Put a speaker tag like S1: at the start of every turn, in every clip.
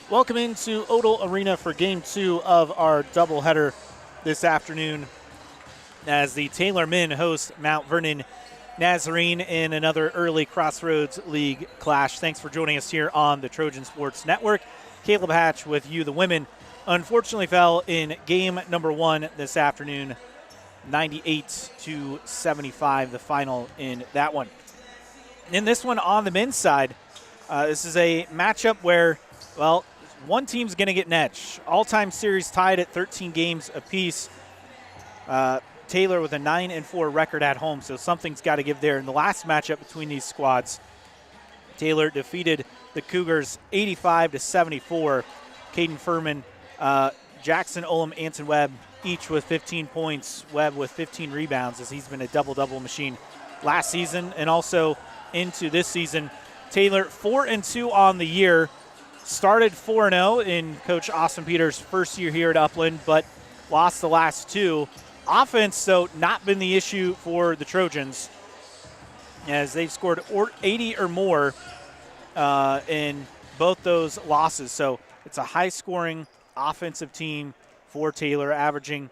S1: Welcome into Odell Arena for Game 2 of our doubleheader this afternoon as the Taylor men host Mount Vernon Nazarene in another early Crossroads League clash. Thanks for joining us here on the Trojan Sports Network. Caleb Hatch with you. The women unfortunately fell in game number 1 this afternoon, 98-75, the final in that one. In this one on the men's side, this is a matchup where, well, one team's going to get an edge. All-time series tied at 13 games apiece. Taylor with a 9-4 record at home, so something's got to give there. In the last matchup between these squads, Taylor defeated the Cougars 85-74. Caden Furman, Jackson Olam, Anson Webb, each with 15 points. Webb with 15 rebounds, as he's been a double-double machine last season and also into this season. Taylor 4-2 on the year. Started 4-0 in Coach Austin Peters' first year here at Upland, but lost the last 2. Offense, though, not been the issue for the Trojans, as they've scored 80 or more in both those losses. So it's a high-scoring offensive team for Taylor, averaging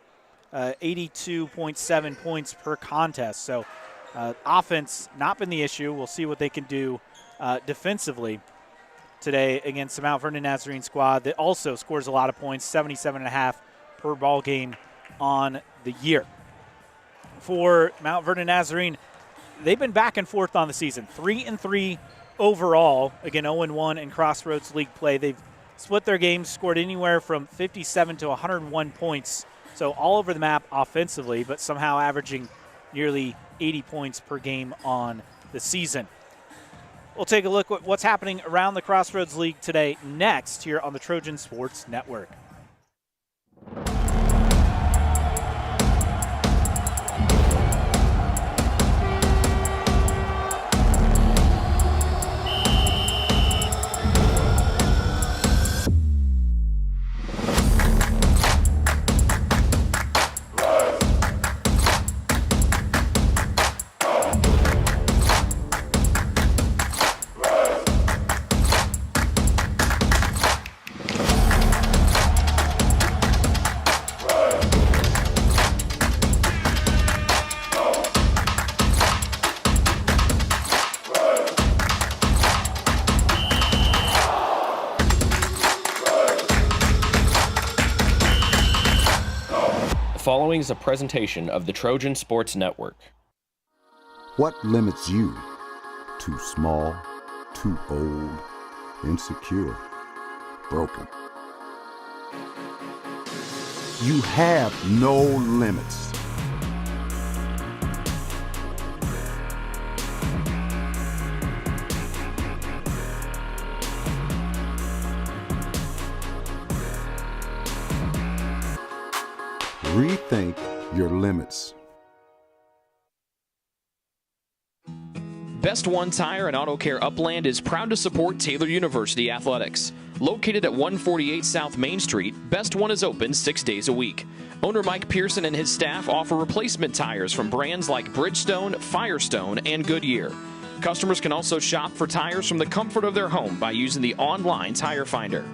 S1: 82.7 points per contest. So offense not been the issue. We'll see what they can do defensively today against the Mount Vernon Nazarene squad that also scores a lot of points, 77.5 per ball game on the year. For Mount Vernon Nazarene, they've been back and forth on the season. 3-3 overall, again 0-1 in Crossroads League play. They've split their games, scored anywhere from 57 to 101 points, so all over the map offensively, but somehow averaging nearly 80 points per game on the season. We'll take a look at what's happening around the Crossroads League today next here on the Trojan Sports Network.
S2: Following is a presentation of the Trojan Sports Network.
S3: What limits you? Too small, too old, insecure, broken. You have no limits. Rethink your limits.
S2: Best One Tire and Auto Care Upland is proud to support Taylor University Athletics. Located at 148 South Main Street, Best One is open 6 days a week. Owner Mike Pearson and his staff offer replacement tires from brands like Bridgestone, Firestone, and Goodyear. Customers can also shop for tires from the comfort of their home by using the online tire finder.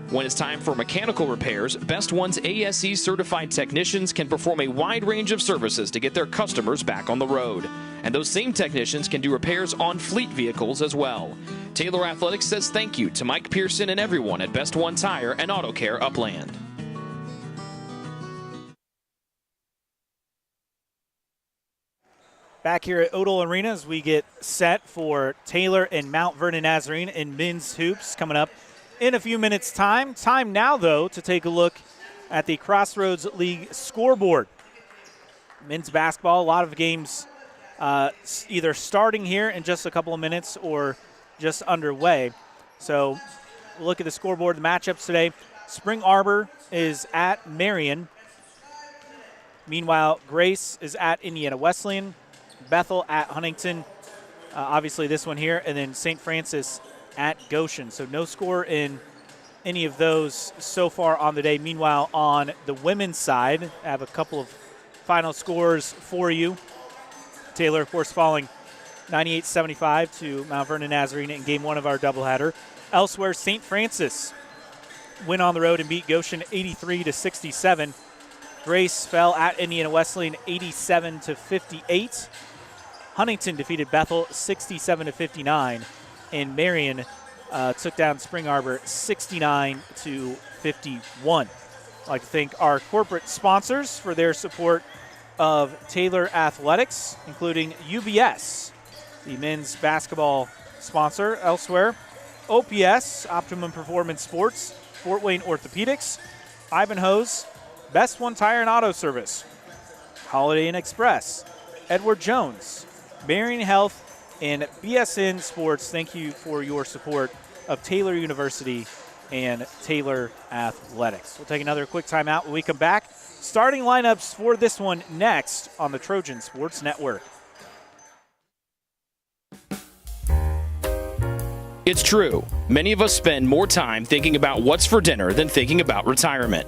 S2: When it's time for mechanical repairs, Best One's ASE certified technicians can perform a wide range of services to get their customers back on the road. And those same technicians can do repairs on fleet vehicles as well. Taylor Athletics says thank you to Mike Pearson and everyone at Best One Tire and Auto Care Upland.
S1: Back here at Odell Arena as we get set for Taylor and Mount Vernon Nazarene in men's hoops coming up in a few minutes' time. Time now, though, to take a look at the Crossroads League scoreboard. Men's basketball, a lot of games either starting here in just a couple of minutes or just underway. So we'll look at the scoreboard, the matchups today. Spring Arbor is at Marion. Meanwhile, Grace is at Indiana Wesleyan. Bethel at Huntington. Obviously this one here. And then St. Francis at Goshen. So no score in any of those so far on the day. Meanwhile, on the women's side, I have a couple of final scores for you. Taylor, of course, falling 98-75 to Mount Vernon Nazarene in game 1 of our doubleheader. Elsewhere, St. Francis win on the road and beat Goshen 83-67. Grace fell at Indiana Wesleyan 87-58. Huntington defeated Bethel 67-59, and Marion took down Spring Arbor 69-51. I'd like to thank our corporate sponsors for their support of Taylor Athletics, including UBS, the men's basketball sponsor elsewhere, OPS, Optimum Performance Sports, Fort Wayne Orthopedics, Ivanhoe's, Best One Tire and Auto Service, Holiday Inn Express, Edward Jones, Marion Health, and BSN Sports. Thank you for your support of Taylor University and Taylor Athletics. We'll take another quick timeout when we come back. Starting lineups for this one next on the Trojan Sports Network.
S2: It's true. Many of us spend more time thinking about what's for dinner than thinking about retirement.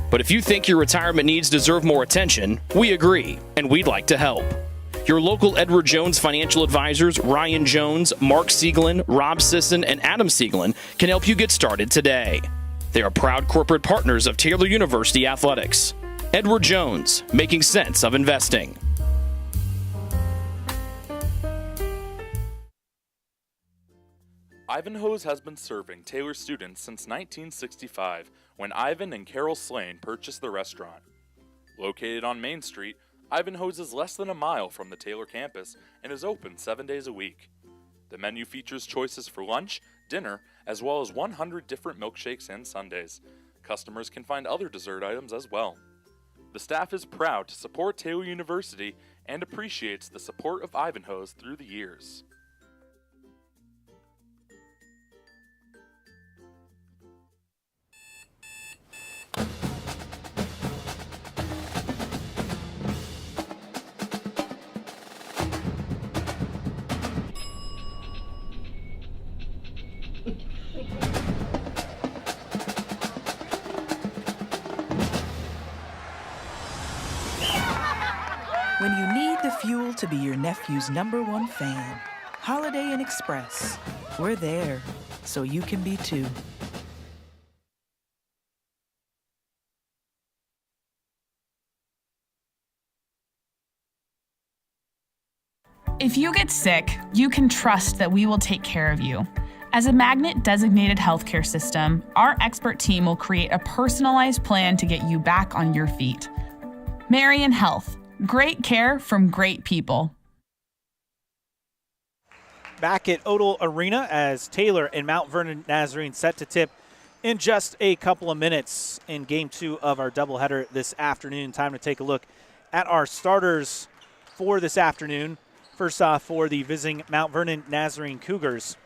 S2: But if you think your retirement needs deserve more attention, we agree, and we'd like to help. Your local Edward Jones financial advisors, Ryan Jones, Mark Sieglin, Rob Sisson, and Adam Sieglin, can help you get started today. They are proud corporate partners of Taylor University Athletics. Edward Jones, making sense of investing.
S4: Ivanhoe's has been serving Taylor students since 1965, when Ivan and Carol Slane purchased the restaurant. Located on Main Street, Ivanhoe's is less than a mile from the Taylor campus and is open 7 days a week. The menu features choices for lunch, dinner, as well as 100 different milkshakes and sundaes. Customers can find other dessert items as well. The staff is proud to support Taylor University and appreciates the support of Ivanhoe's through the years.
S5: When you need the fuel to be your nephew's #1 fan, Holiday Inn Express. We're there, so you can be too.
S6: If you get sick, you can trust that we will take care of you. As a Magnet-designated healthcare system, our expert team will create a personalized plan to get you back on your feet. Marion Health. Great care from great people.
S1: Back at Odell Arena as Taylor and Mount Vernon Nazarene set to tip in just a couple of minutes in Game 2 of our doubleheader this afternoon. Time to take a look at our starters for this afternoon. First off, for the visiting Mount Vernon Nazarene Cougars,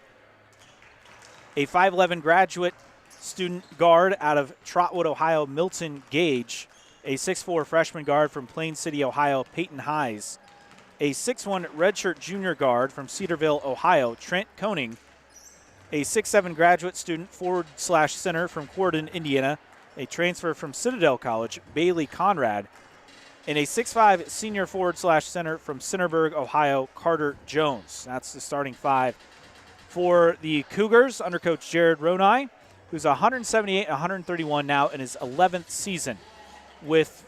S1: a 5'11 graduate student guard out of Trotwood, Ohio, Milton Gage. A 6'4 freshman guard from Plain City, Ohio, Peyton Hayes. A 6'1 redshirt junior guard from Cedarville, Ohio, Trent Koning. A 6'7 graduate student forward/center from Corydon, Indiana. A transfer from Citadel College, Bailey Conrad. And a 6'5 senior forward/center from Centerburg, Ohio, Carter Jones. That's the starting five for the Cougars under Coach Jared Ronai, who's 178 and 131 now in his 11th season with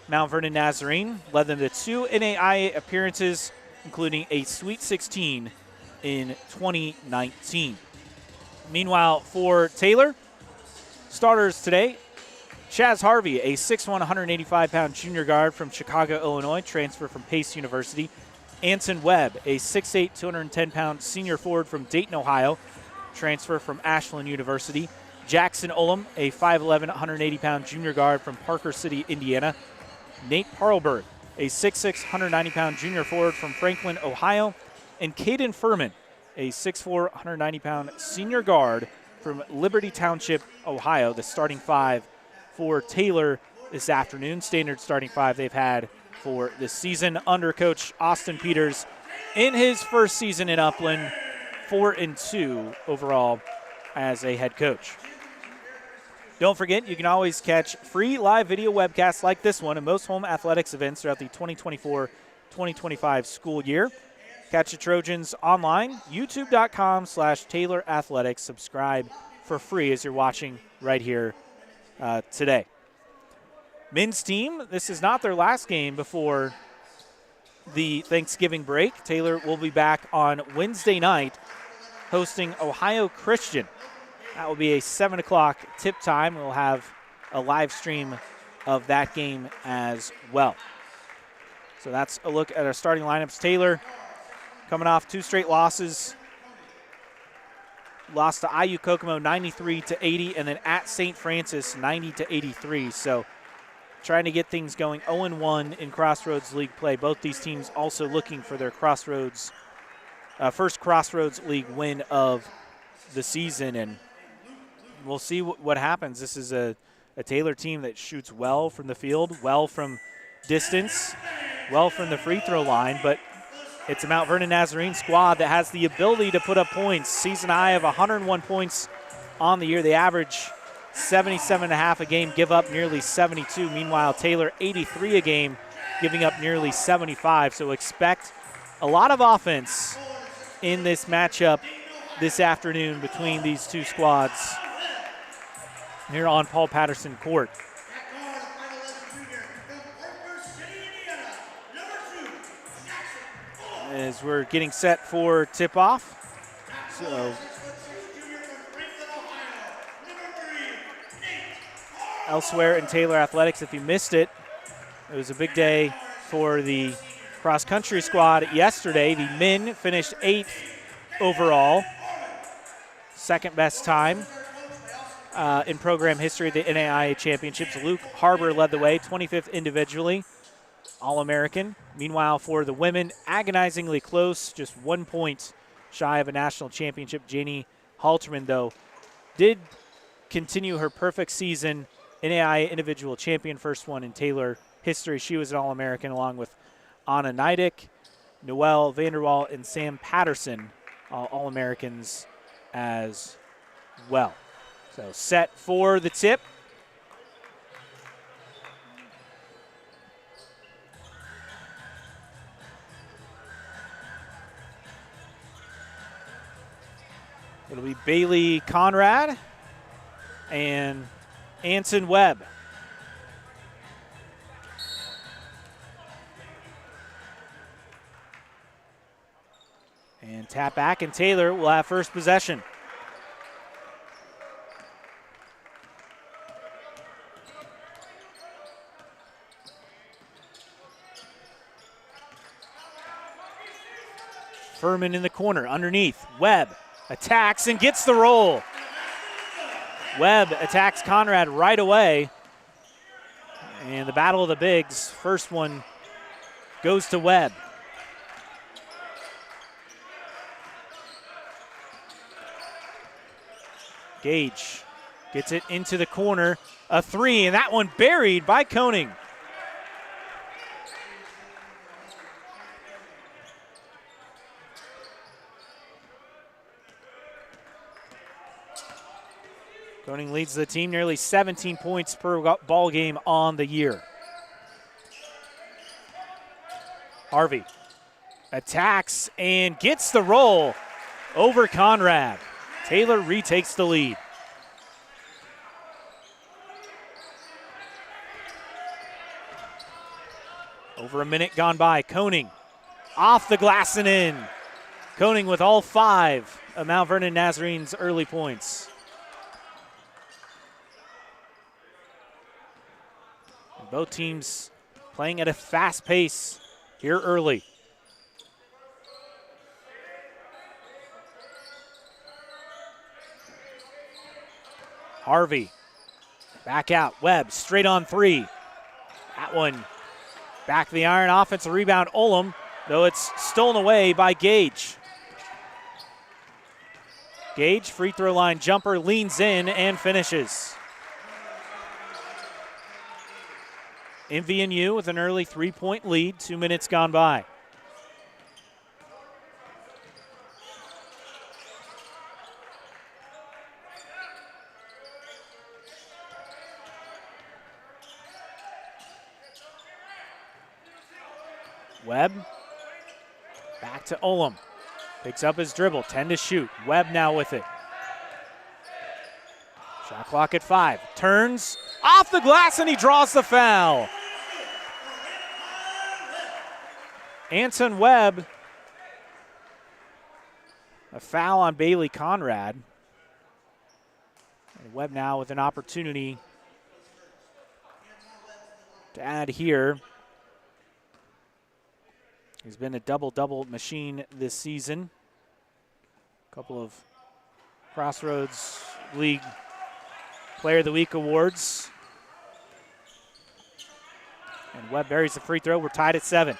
S1: Mount Vernon Nazarene. Led them to 2 NAIA appearances, including a Sweet 16 in 2019. Meanwhile, for Taylor, starters today, Chaz Harvey, a 6'1", 185-pound junior guard from Chicago, Illinois, transfer from Pace University. Anson Webb, a 6'8", 210-pound senior forward from Dayton, Ohio, transfer from Ashland University. Jackson Ullum, a 5'11", 180-pound junior guard from Parker City, Indiana. Nate Parlberg, a 6'6", 190-pound junior forward from Franklin, Ohio. And Caden Furman, a 6'4", 190-pound senior guard from Liberty Township, Ohio. The starting five for Taylor this afternoon. Standard starting five they've had for this season under Coach Austin Peters in his first season in Upland, 4-2 overall as a head coach. Don't forget, you can always catch free live video webcasts like this one at most home athletics events throughout the 2024-2025 school year. Catch the Trojans online, youtube.com/Taylor Athletics. Subscribe for free as you're watching right here today. Men's team, this is not their last game before the Thanksgiving break. Taylor will be back on Wednesday night hosting Ohio Christian. That will be a 7 o'clock tip time. We'll have a live stream of that game as well. So that's a look at our starting lineups. Taylor coming off 2 straight losses. Lost to IU Kokomo 93-80, and then at St. Francis 90-83. So trying to get things going 0-1 in Crossroads League play. Both these teams also looking for their Crossroads first Crossroads League win of the season, and we'll see what happens. This is a Taylor team that shoots well from the field, well from distance, well from the free throw line, but it's a Mount Vernon Nazarene squad that has the ability to put up points. Season high of 101 points on the year. They average 77.5 a game, give up nearly 72. Meanwhile, Taylor 83 a game, giving up nearly 75. So expect a lot of offense in this matchup this afternoon between these two squads here on Paul Patterson Court. As we're getting set for tip-off. So elsewhere in Taylor Athletics, if you missed it, it was a big day for the cross-country squad yesterday. The men finished 8th overall, second best time in program history at the NAIA Championships. Luke Harbor led the way, 25th individually, All-American. Meanwhile, for the women, agonizingly close, just 1 point shy of a national championship. Janie Halterman, though, did continue her perfect season, NAIA individual champion, first one in Taylor history. She was an All-American along with Anna Neidick, Noelle Vanderwall, and Sam Patterson, All-Americans as well. So set for the tip. It'll be Bailey Conrad and Anson Webb. And tap back, and Taylor will have first possession. Furman in the corner, underneath. Webb attacks and gets the roll. Webb attacks Conrad right away. And the battle of the bigs, first one goes to Webb. Gage gets it into the corner. A three, and that one buried by Koenig. Koenig leads the team, nearly 17 points per ball game on the year. Harvey attacks and gets the roll over Conrad. Taylor retakes the lead. Over a minute gone by. Koenig off the glass and in. Koenig with all 5 of Mount Vernon Nazarene's early points. And both teams playing at a fast pace here early. Harvey back out. Webb straight on 3. That one back to the iron. Offensive rebound, Olam, though it's stolen away by Gage. Gage, free throw line jumper, leans in and finishes. MVNU with an early 3-point lead, 2 minutes gone by. Webb back to Olam. Picks up his dribble, 10 to shoot. Webb now with it. Shot clock at 5. Turns off the glass and he draws the foul. Anton Webb. A foul on Bailey Conrad. And Webb now with an opportunity to add here. He's been a double-double machine this season. A couple of Crossroads League Player of the Week awards. And Webb buries the free throw. We're tied at 7.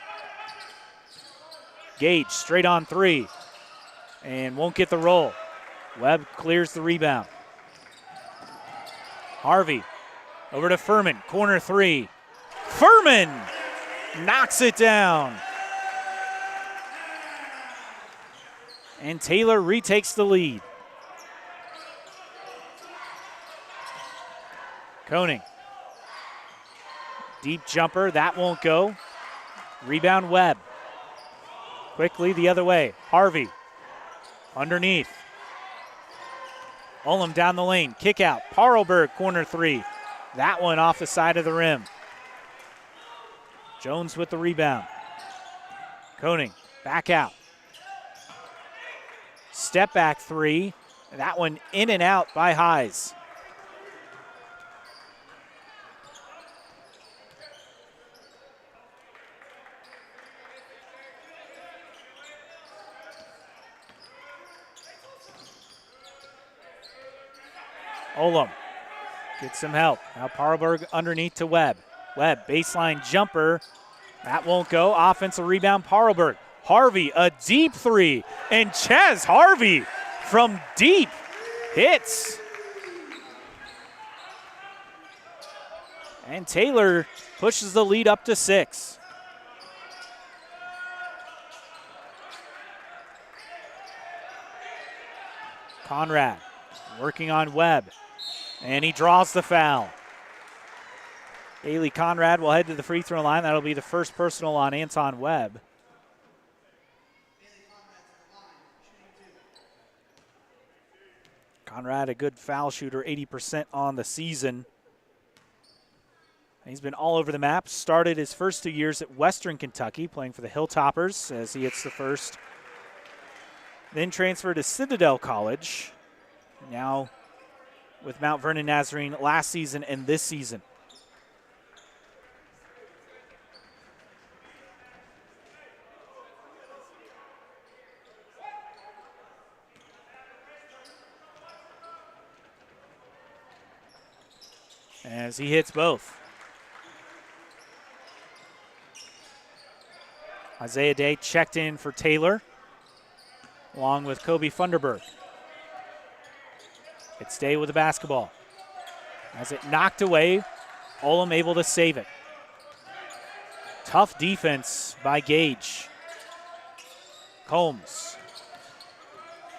S1: Gage straight on 3 and won't get the roll. Webb clears the rebound. Harvey over to Furman, corner 3. Furman knocks it down. And Taylor retakes the lead. Koenig. Deep jumper, that won't go. Rebound Webb. Quickly the other way. Harvey underneath. Ullum down the lane. Kick out. Parlberg, corner 3. That one off the side of the rim. Jones with the rebound. Koenig back out. Step back 3. That one in and out by Hayes. Ullum gets some help. Now Parlberg underneath to Webb. Webb, baseline jumper. That won't go. Offensive rebound, Parlberg. Harvey, a deep 3. And Ches Harvey from deep hits. And Taylor pushes the lead up to 6. Conrad working on Webb. And he draws the foul. Bailey Conrad will head to the free throw line. That'll be the first personal on Anton Webb. Conrad, a good foul shooter, 80% on the season. He's been all over the map. Started his first 2 years at Western Kentucky, playing for the Hilltoppers as he hits the first. Then transferred to Citadel College. Now with Mount Vernon Nazarene last season and this season. As he hits both. Isaiah Day checked in for Taylor, along with Kobe Funderburg. It's Day with the basketball. As it knocked away, Ullum able to save it. Tough defense by Gage. Combs.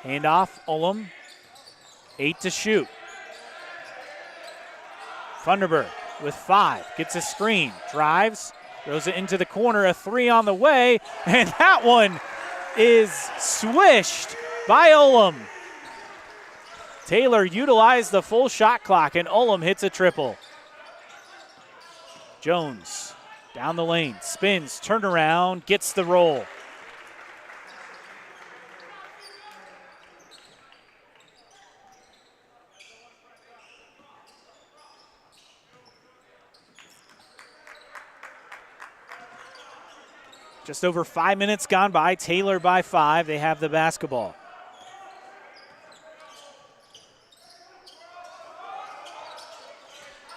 S1: Handoff, Ullum. 8 to shoot. Funderburg with 5. Gets a screen. Drives. Throws it into the corner. A 3 on the way. And that one is swished by Ullum. Taylor utilized the full shot clock, and Ullum hits a triple. Jones down the lane, spins, turnaround, gets the roll. Just over 5 minutes gone by. Taylor by 5. They have the basketball.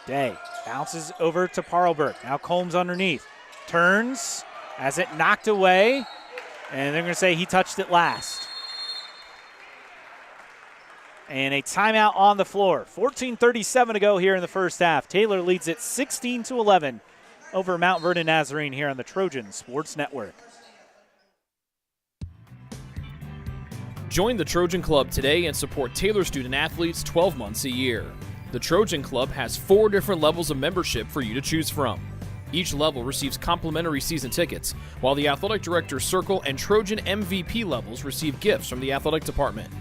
S1: Day bounces over to Parlberg. Now Combs underneath. Turns as it knocked away. And they're going to say he touched it last. And a timeout on the floor. 14:37 to go here in the first half. Taylor leads it 16-11 over Mount Vernon Nazarene here on the Trojan Sports Network.
S2: Join the Trojan Club today and support Taylor student athletes 12 months a year. The Trojan Club has 4 different levels of membership for you to choose from. Each level receives complimentary season tickets, while the Athletic Director's Circle and Trojan MVP levels receive gifts from the athletic department.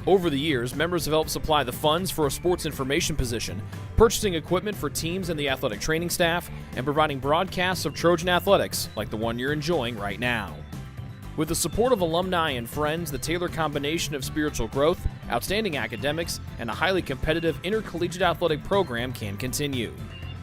S2: Over the years, members have helped supply the funds for a sports information position, purchasing equipment for teams and the athletic training staff, and providing broadcasts of Trojan athletics like the one you're enjoying right now. With the support of alumni and friends, the Taylor combination of spiritual growth, outstanding academics, and a highly competitive intercollegiate athletic program can continue.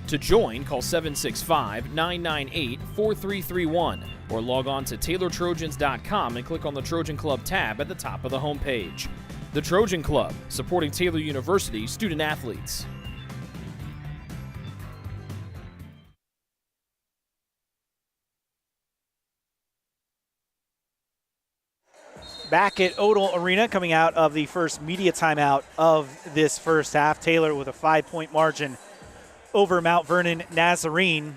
S2: To join, call 765-998-4331 or log on to TaylorTrojans.com and click on the Trojan Club tab at the top of the homepage. The Trojan Club, supporting Taylor University student-athletes.
S1: Back at Odell Arena, coming out of the first media timeout of this first half. Taylor with a 5-point margin over Mount Vernon Nazarene.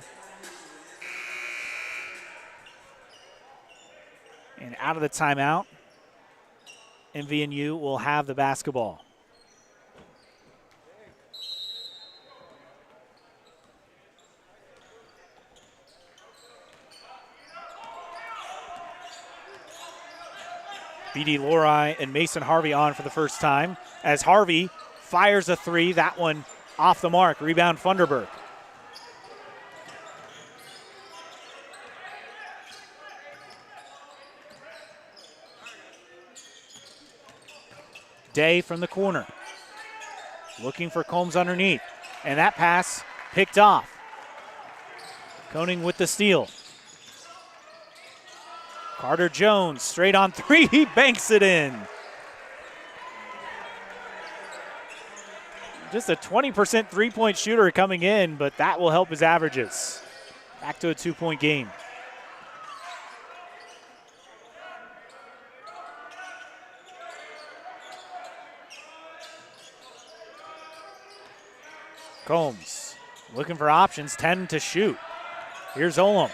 S1: And out of the timeout, MVNU will have the basketball. B.D. Lori and Mason Harvey on for the first time as Harvey fires a three. That one off the mark. Rebound Funderburg. Day from the corner. Looking for Combs underneath. And that pass picked off. Koenig with the steal. Carter Jones straight on three. He banks it in. Just a 20% three-point shooter coming in, but that will help his averages. Back to a 2-point game. Combs looking for options, 10 to shoot. Here's Olam.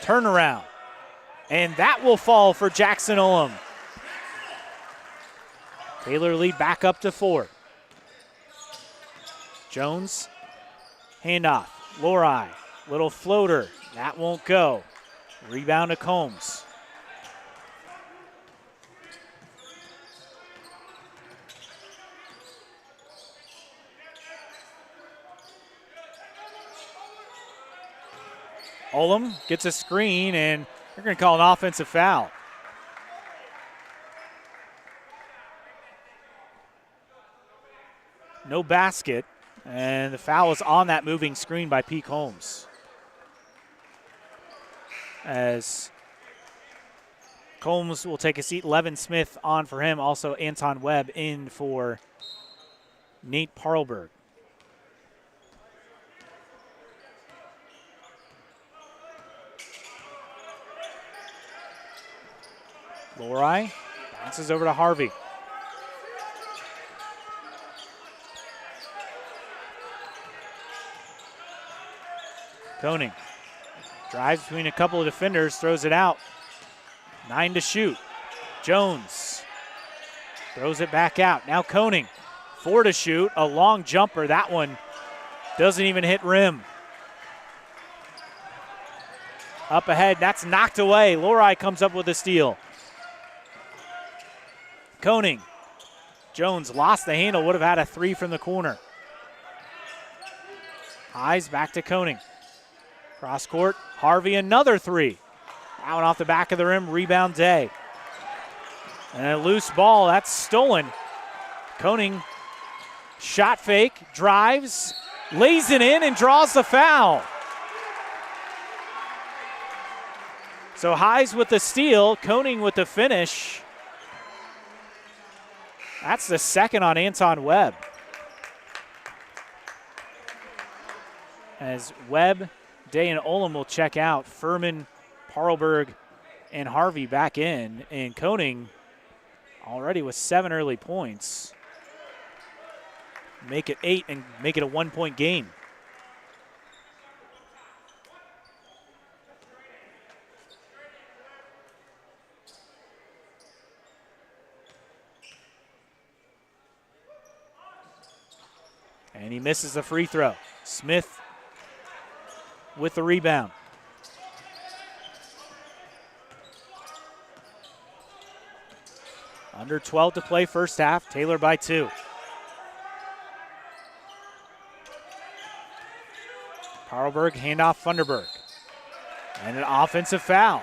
S1: Turnaround. And that will fall for Jackson Olam. Taylor lead back up to 4. Jones, handoff. Lori, little floater. That won't go. Rebound to Combs. Olam gets a screen, and they're going to call an offensive foul. No basket, and the foul is on that moving screen by Pete Holmes. As Combs will take a seat, Levin Smith on for him, also Anton Webb in for Nate Parlberg. Lori bounces over to Harvey. Koenig drives between a couple of defenders, throws it out. 9 to shoot. Jones throws it back out. Now Koenig, 4 to shoot. A long jumper. That one doesn't even hit rim. Up ahead, that's knocked away. Lori comes up with a steal. Koenig. Jones lost the handle, would have had a 3 from the corner. Highs back to Koenig. Cross court, Harvey, another 3. That one off the back of the rim, rebound Day. And a loose ball, that's stolen. Koenig, shot fake, drives, lays it in, and draws the foul. So Highs with the steal, Koenig with the finish. That's the second on Anton Webb. As Webb, Day, and Olam will check out. Furman, Parlberg, and Harvey back in. And Koenig already with 7 early points. Make it 8 and make it a 1-point game. And he misses the free throw. Smith with the rebound. Under 12 to play first half. Taylor by 2. Parlberg, handoff Funderburg. And an offensive foul.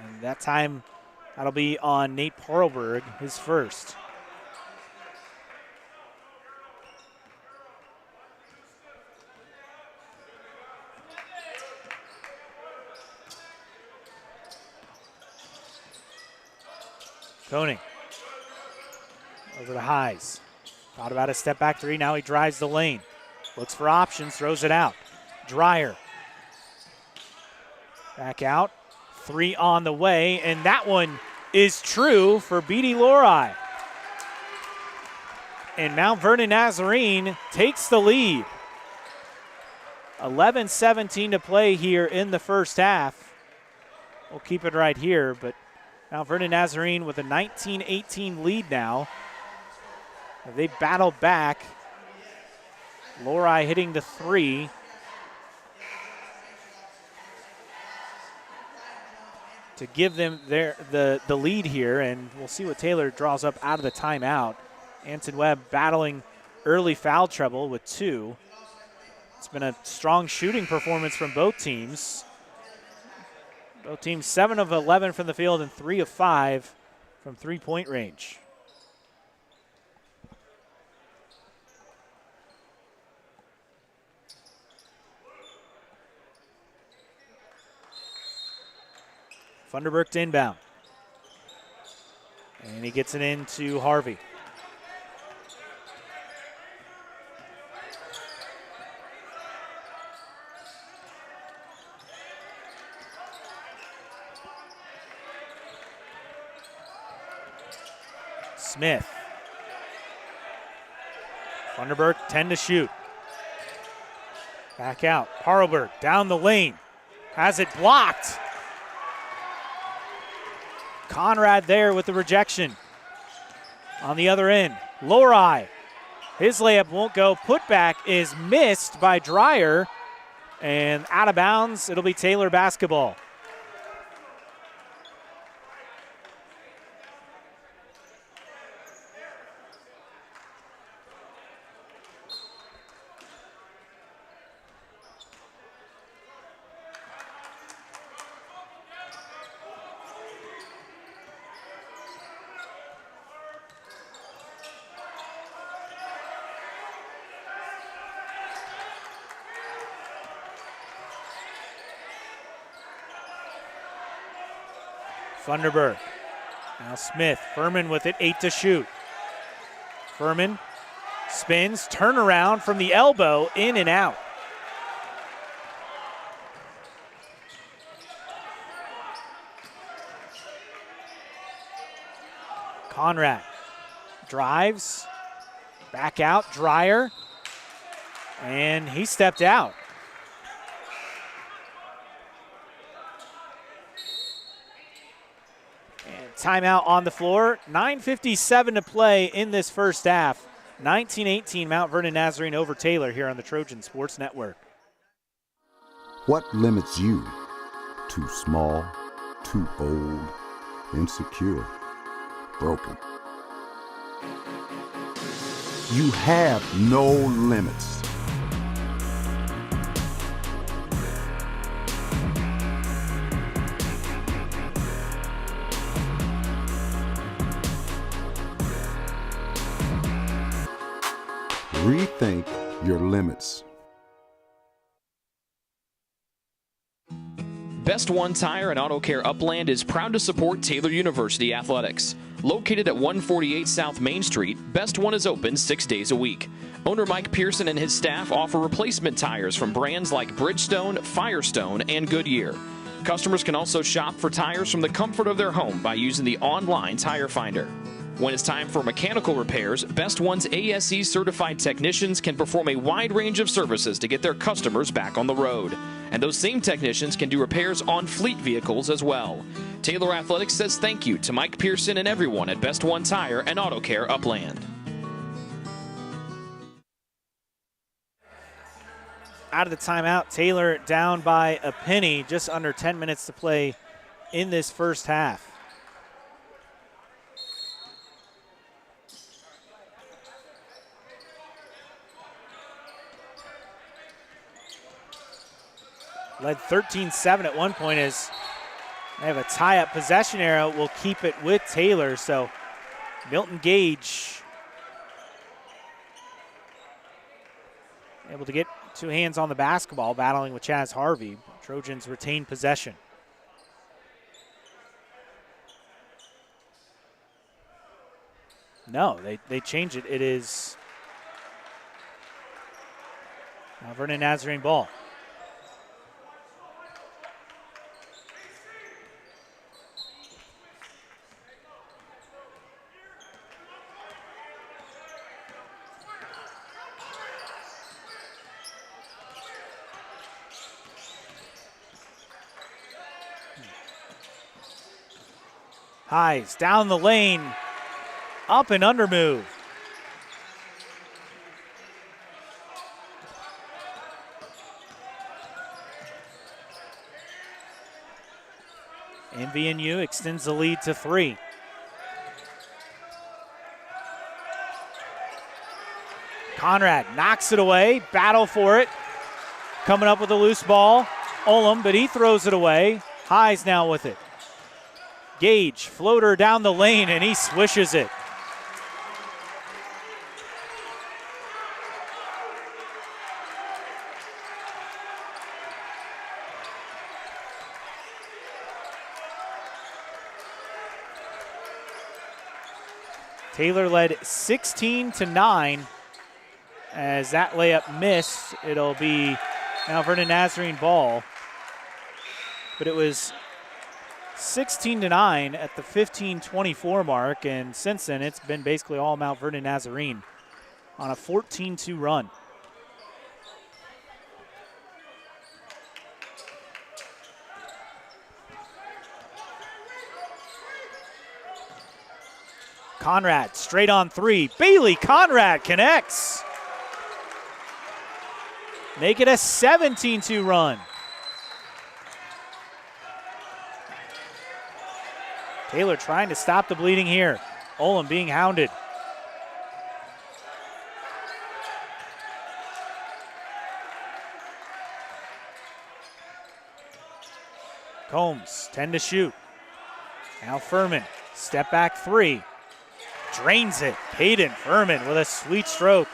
S1: And that time, that'll be on Nate Parlberg, his first. Koenig over to Heise. Thought about a step back three. Now he drives the lane. Looks for options, throws it out. Dreyer. Back out. 3 on the way, and that one is true for BD Lori. And Mount Vernon Nazarene takes the lead. 11-17 to play here in the first half. We'll keep it right here, but Mount Vernon Nazarene with a 19-18 lead now. They battled back. Lori hitting the 3. To give them the lead here, and we'll see what Taylor draws up out of the timeout. Anton Webb battling early foul trouble with 2. It's been a strong shooting performance from both teams. Both teams 7 of 11 from the field and 3 of 5 from three-point range. Funderburg to inbound. And he gets it into Harvey. Smith. Funderburg, 10 to shoot. Back out. Parlberg down the lane. Has it blocked. Conrad there with the rejection. On the other end, Lori. His layup won't go. Putback is missed by Dreyer. And out of bounds, it'll be Taylor basketball. Funderburg. Now Smith. Furman with it, 8 to shoot. Furman spins, turnaround from the elbow, in and out. Conrad drives, back out, Dreyer, and he stepped out. Timeout on the floor. 9:57 to play in this first half. 19-18 Mount Vernon Nazarene over Taylor here on the Trojan Sports Network.
S3: What limits you? Too small, too old, insecure, broken. You have no limits. Rethink your limits.
S2: Best One Tire and Auto Care Upland is proud to support Taylor University Athletics. Located at 148 South Main Street, Best One is open 6 days a week. Owner Mike Pearson and his staff offer replacement tires from brands like Bridgestone, Firestone, and Goodyear. Customers can also shop for tires from the comfort of their home by using the online tire finder. When it's time for mechanical repairs, Best One's ASE certified technicians can perform a wide range of services to get their customers back on the road. And those same technicians can do repairs on fleet vehicles as well. Taylor Athletics says thank you to Mike Pearson and everyone at Best One Tire and Auto Care Upland.
S1: out of the timeout. Taylor down by a penny, just under 10 minutes to play in this first half. Led 13-7 at one point as they have a tie-up possession arrow. Will keep it with Taylor, so Milton Gage able to get two hands on the basketball, battling with Chaz Harvey. Trojans retain possession. No, they change it. It is now Vernon Nazarene ball. Highs down the lane, up and under move. MVNU extends the lead to 3. Conrad knocks it away, battle for it. Coming up with a loose ball, Olam, but he throws it away. Highs now with it. Gage, floater down the lane, and he swishes it. Taylor led 16-9 as that layup missed. It'll be now Vernon Nazarene ball, but it was 16-9 at the 15:24 mark, and since then it's been basically all Mount Vernon Nazarene on a 14-2 run. Conrad straight on 3. Bailey Conrad connects. Make it a 17-2 run. Taylor trying to stop the bleeding here. Olam being hounded. Combs, 10 to shoot. Now Furman, step back 3. Drains it. Hayden Furman with a sweet stroke.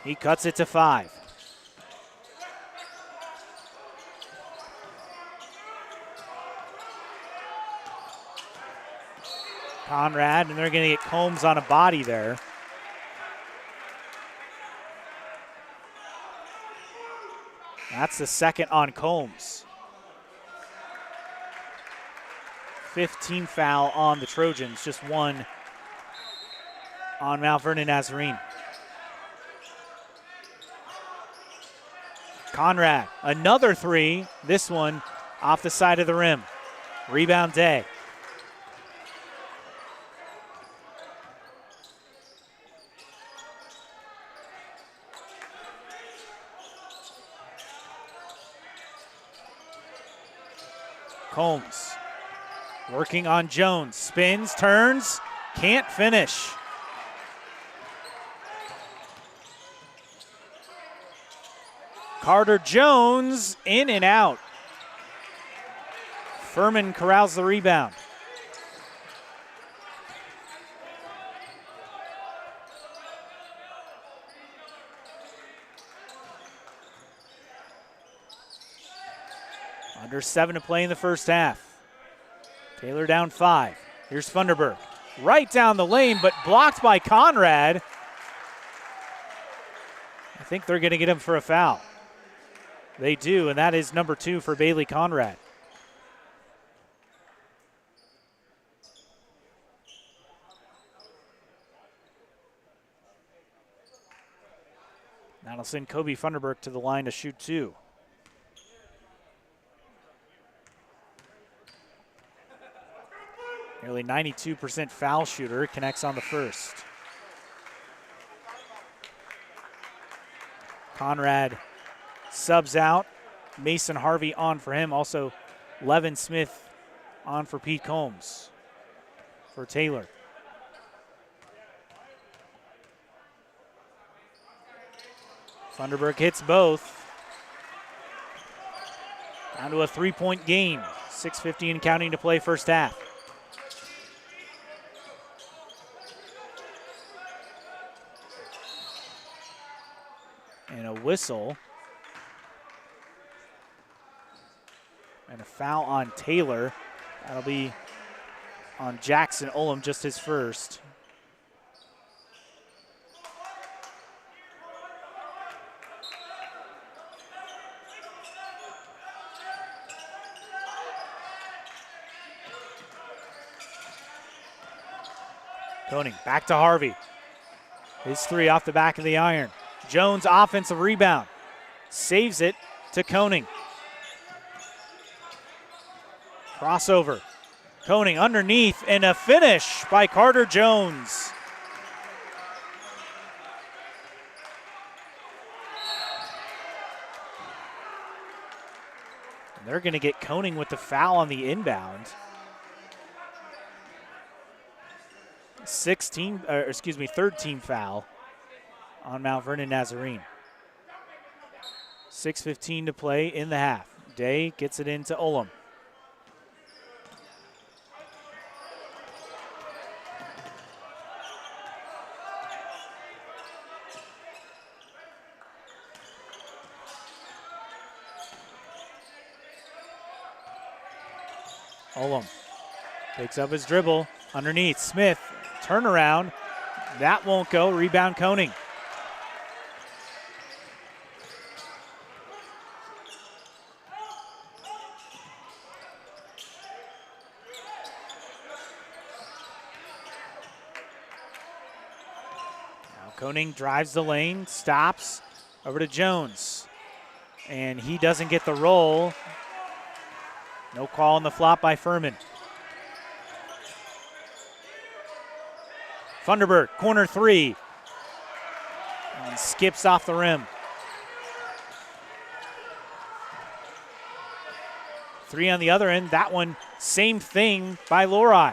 S1: He cuts it to 5. Conrad, and they're going to get Combs on a body there. That's the second on Combs. 15 foul on the Trojans, just 1 on Mount Vernon Nazarene. Conrad, another 3, this one off the side of the rim. Rebound Day. Combs working on Jones, spins, turns, can't finish. Carter Jones in and out. Furman corrals the rebound. Under 7 to play in the first half. Taylor down 5. Here's Funderburg. Right down the lane, but blocked by Conrad. I think they're going to get him for a foul. They do, and that is number 2 for Bailey Conrad. That'll send Kobe Funderburg to the line to shoot 2. Nearly 92% foul shooter, connects on the first. Conrad subs out. Mason Harvey on for him. Also, Levin Smith on for Pete Combs for Taylor. Thunderberg hits both. Down to a 3-point game. 6:50 and counting to play first half. And a whistle. And a foul on Taylor. That'll be on Jackson Ullum, just his first. Koenig back to Harvey. His three off the back of the iron. Jones offensive rebound. Saves it to Koenig. Crossover. Koenig underneath and a finish by Carter Jones. And they're going to get Koenig with the foul on the inbound. Third team foul on Mount Vernon Nazarene. 6:15 to play in the half. Day gets it into Ullum. Ullum takes up his dribble underneath. Smith, turnaround. That won't go. Rebound Koenig. Now Koenig drives the lane, stops, over to Jones. And he doesn't get the roll. No call on the flop by Furman. Thunderberg, corner three. And skips off the rim. Three on the other end. That one, same thing by Lori.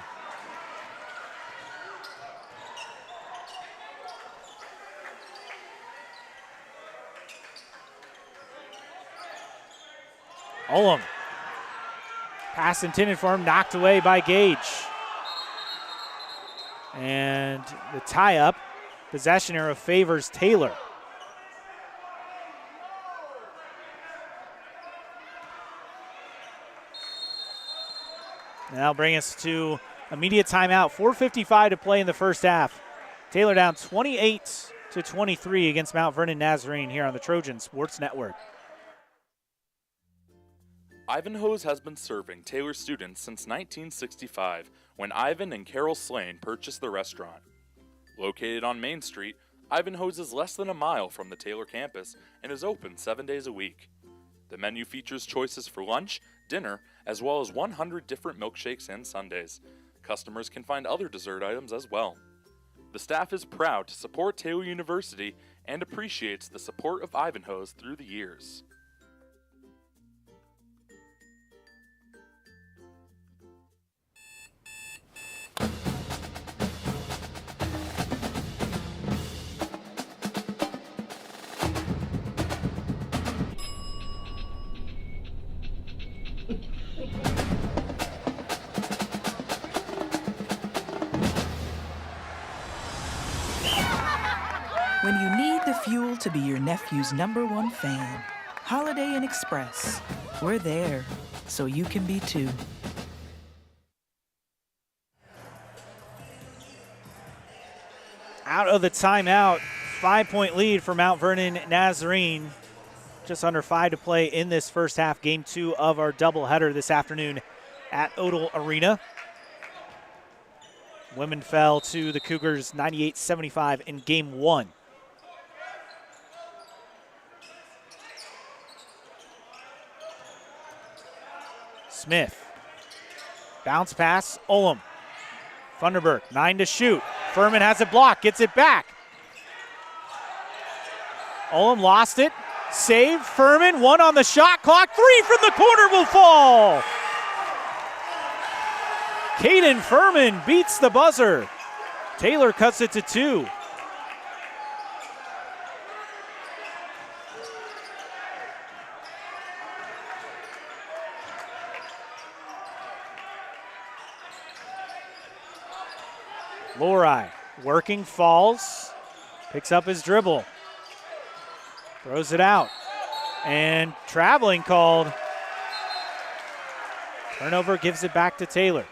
S1: Ullum. Pass intended for him, knocked away by Gage. And the tie-up, possession arrow favors Taylor. And that'll bring us to immediate timeout. 4:55 to play in the first half. Taylor down 28-23 against Mount Vernon Nazarene here on the Trojan Sports Network.
S4: Ivanhoe's has been serving Taylor students since 1965, when Ivan and Carol Slane purchased the restaurant. Located on Main Street, Ivanhoe's is less than a mile from the Taylor campus and is open 7 days a week. The menu features choices for lunch, dinner, as well as 100 different milkshakes and sundaes. Customers can find other dessert items as well. The staff is proud to support Taylor University and appreciates the support of Ivanhoe's through the years.
S5: When you need the fuel to be your nephew's #1 fan, Holiday Inn Express. We're there, so you can be too.
S1: Out of the timeout, 5-point lead for Mount Vernon Nazarene. Just under 5 to play in this first half, game 2 of our doubleheader this afternoon at Odell Arena. Women fell to the Cougars 98-75 in game 1. Smith. Bounce pass, Ullum. Thunderberg, 9 to shoot. Furman has it blocked, gets it back. Olam lost it. Save. Furman, 1 on the shot clock. 3 from the corner will fall. Caden Furman beats the buzzer. Taylor cuts it to 2. Lorai working, falls, picks up his dribble, throws it out, and traveling called. Turnover, gives it back to Taylor.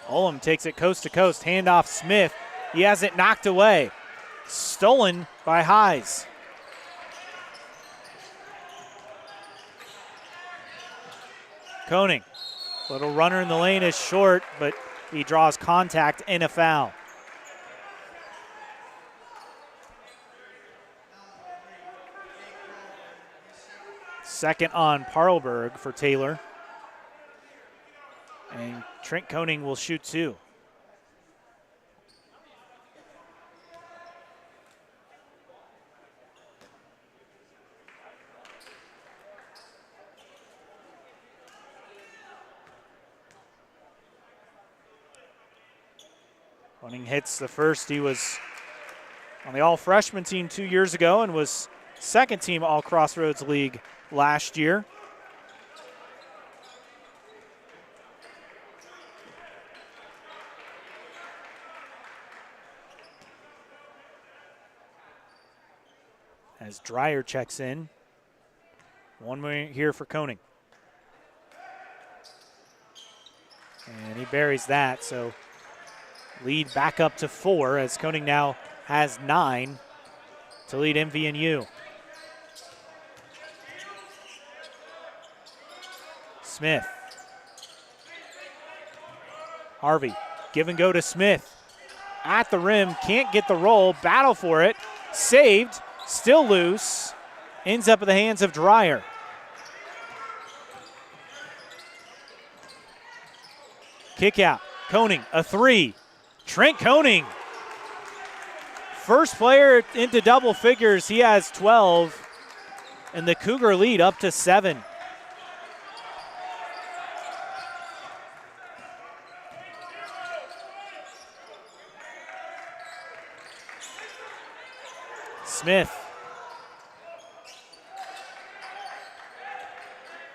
S1: Olam takes it coast to coast, handoff Smith. He has it knocked away. Stolen by Hayes. Koenig, little runner in the lane is short, but he draws contact and a foul. Second on Parlberg for Taylor. And Trent Koenig will shoot 2. Koenig hits the first. He was on the all-freshman team 2 years ago and was second team All-Crossroads League last year. As Dreyer checks in. 1 more here for Koenig. And he buries that, so lead back up to 4 as Koenig now has 9 to lead MVNU. Smith. Harvey, give and go to Smith. At the rim, can't get the roll, battle for it, saved. Still loose, ends up in the hands of Dreyer. Kick out, Koenig, a 3. Trent Koenig, first player into double figures, he has 12, and the Cougar lead up to 7. Smith.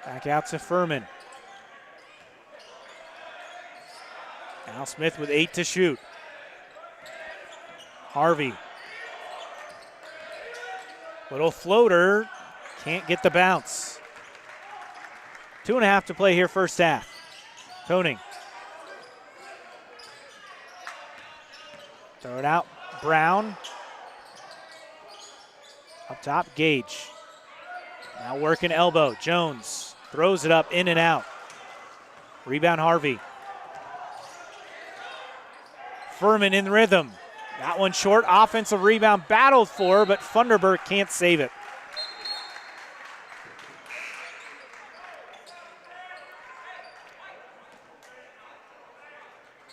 S1: Back out to Furman. Now Smith with 8 to shoot. Harvey. Little floater. Can't get the bounce. 2.5 to play here first half. Koenig. Throw it out. Brown. Up top, Gage. Now working elbow. Jones throws it up, in and out. Rebound, Harvey. Furman in rhythm. That one short. Offensive rebound battled for, but Funderburk can't save it.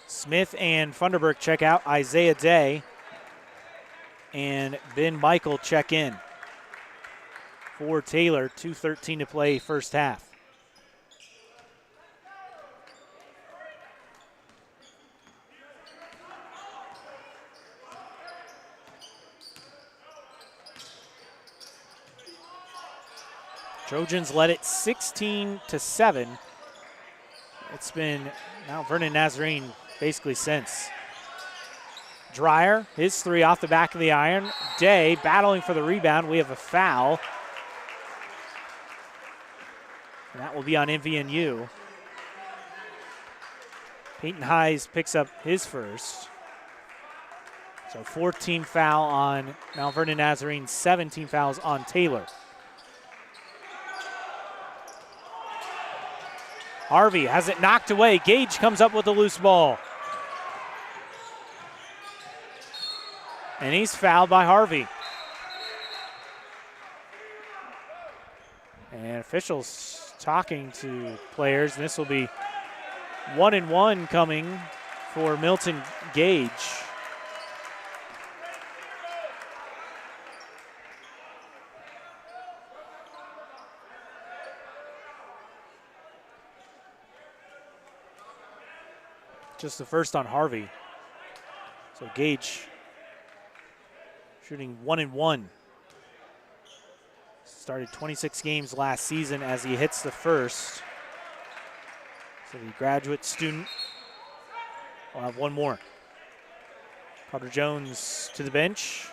S1: Smith and Funderburk check out. Isaiah Day and Ben Michael check in. For Taylor, 2:13 to play first half. Trojans led it 16-7. It's been Mount Vernon Nazarene basically since. Dreyer, his 3 off the back of the iron. Day battling for the rebound. We have a foul. And that will be on MVNU. Peyton Hayes picks up his first. So 14 foul on Mount Vernon Nazarene, 17 fouls on Taylor. Harvey has it knocked away. Gage comes up with a loose ball. And he's fouled by Harvey. And officials talking to players, and this will be 1-1 coming for Milton Gage. Just the first on Harvey. So Gage shooting 1-1. Started 26 games last season as he hits the first. So the graduate student will have one more. Carter Jones to the bench.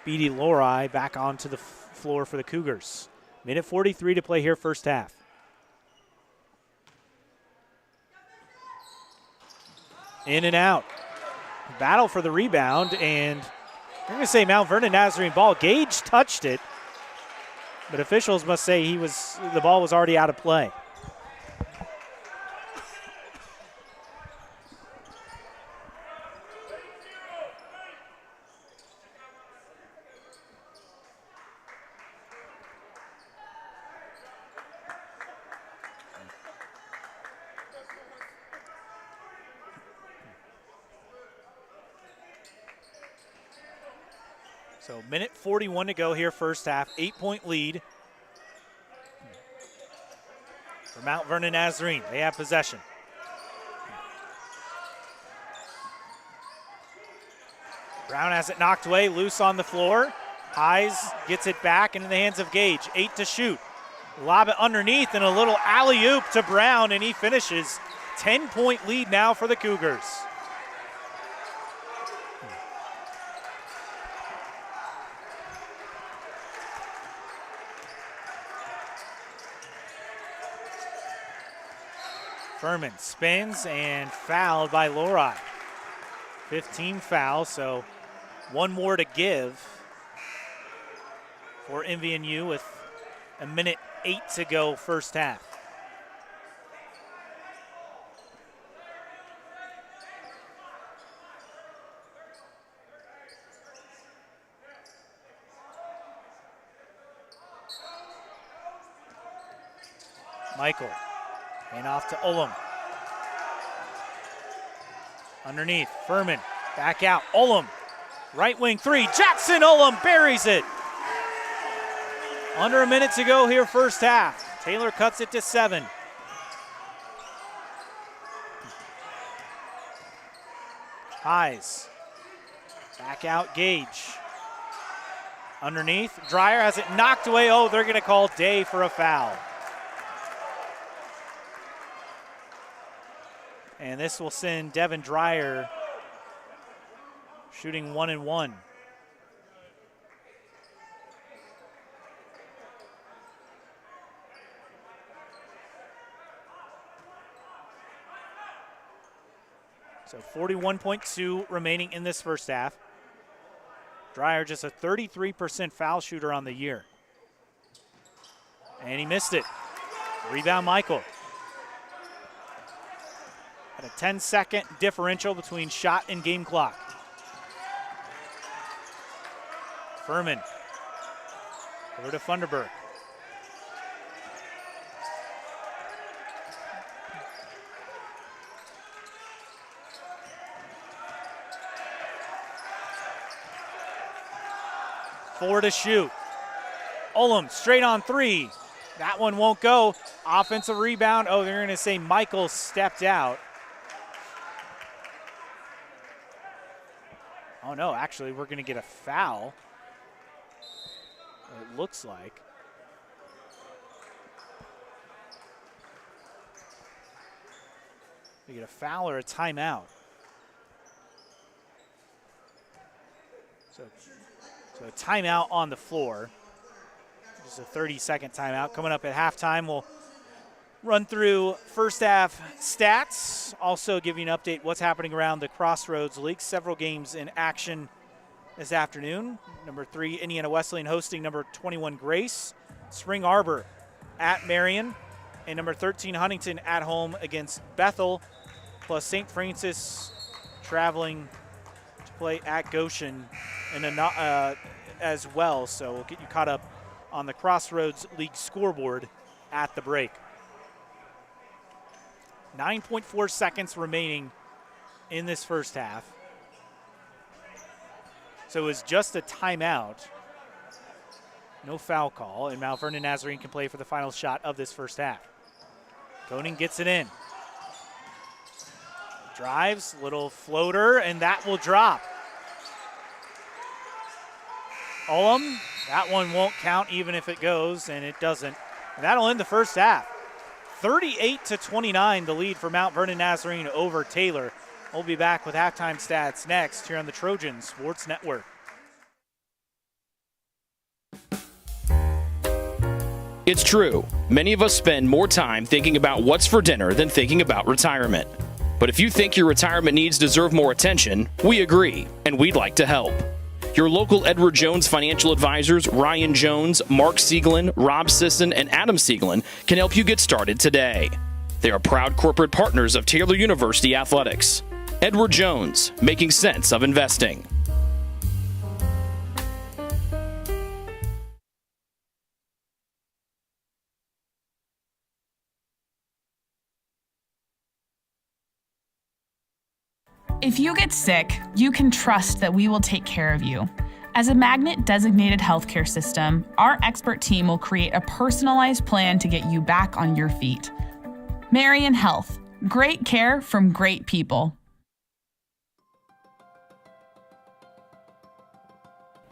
S1: Beatty Lori back onto the floor for the Cougars. Minute 43 to play here, first half. In and out. Battle for the rebound, and I'm going to say Mount Vernon Nazarene ball. Gage touched it, but officials must say the ball was already out of play. So minute 41 to go here, first half. 8-point lead for Mount Vernon Nazarene. They have possession. Brown has it knocked away, loose on the floor. Highs gets it back into the hands of Gage. 8 to shoot. Lob it underneath and a little alley-oop to Brown, and he finishes. 10-point lead now for the Cougars. Furman spins and fouled by Lori. 15 fouls, so one more to give for MVNU with a minute 8 to go first half. Michael. And off to Ullum. Underneath, Furman, back out, Ullum. Right wing three, Jackson Ullum buries it. Under a minute to go here, first half. Taylor cuts it to 7. Highs, back out Gage. Underneath, Dreyer has it knocked away. Oh, they're gonna call Day for a foul. And this will send Devin Dreyer shooting 1-1. So 41.2 remaining in this first half. Dreyer just a 33% foul shooter on the year. And he missed it. Rebound Michael. At a 10-second differential between shot and game clock. Furman. Over to Funderburg. Four to shoot. Ullum straight on 3. That one won't go. Offensive rebound. Oh, they're going to say Michael stepped out. Oh, no, actually, we're going to get a foul. It looks like. We get a foul or a timeout. So a timeout on the floor. Just a 30-second timeout. Coming up at halftime, we'll run through first half stats. Also give you an update what's happening around the Crossroads League. Several games in action this afternoon. Number 3, Indiana Wesleyan hosting number 21, Grace. Spring Arbor at Marion. And number 13, Huntington at home against Bethel. Plus St. Francis traveling to play at Goshen as well. So we'll get you caught up on the Crossroads League scoreboard at the break. 9.4 seconds remaining in this first half. So it was just a timeout. No foul call, and Mount Vernon Nazarene can play for the final shot of this first half. Koning gets it in. Drives, little floater, and that will drop. Ullum, that one won't count even if it goes, and it doesn't. And that'll end the first half. 38-29, the lead for Mount Vernon Nazarene over Taylor. We'll be back with halftime stats next here on the Trojan Sports Network.
S2: It's true. Many of us spend more time thinking about what's for dinner than thinking about retirement. But if you think your retirement needs deserve more attention, we agree, and we'd like to help. Your local Edward Jones financial advisors, Ryan Jones, Mark Sieglin, Rob Sisson, and Adam Sieglin, can help you get started today. They are proud corporate partners of Taylor University Athletics. Edward Jones, making sense of investing.
S6: If you get sick, you can trust that we will take care of you. As a Magnet-designated healthcare system, our expert team will create a personalized plan to get you back on your feet. Marion Health, great care from great people.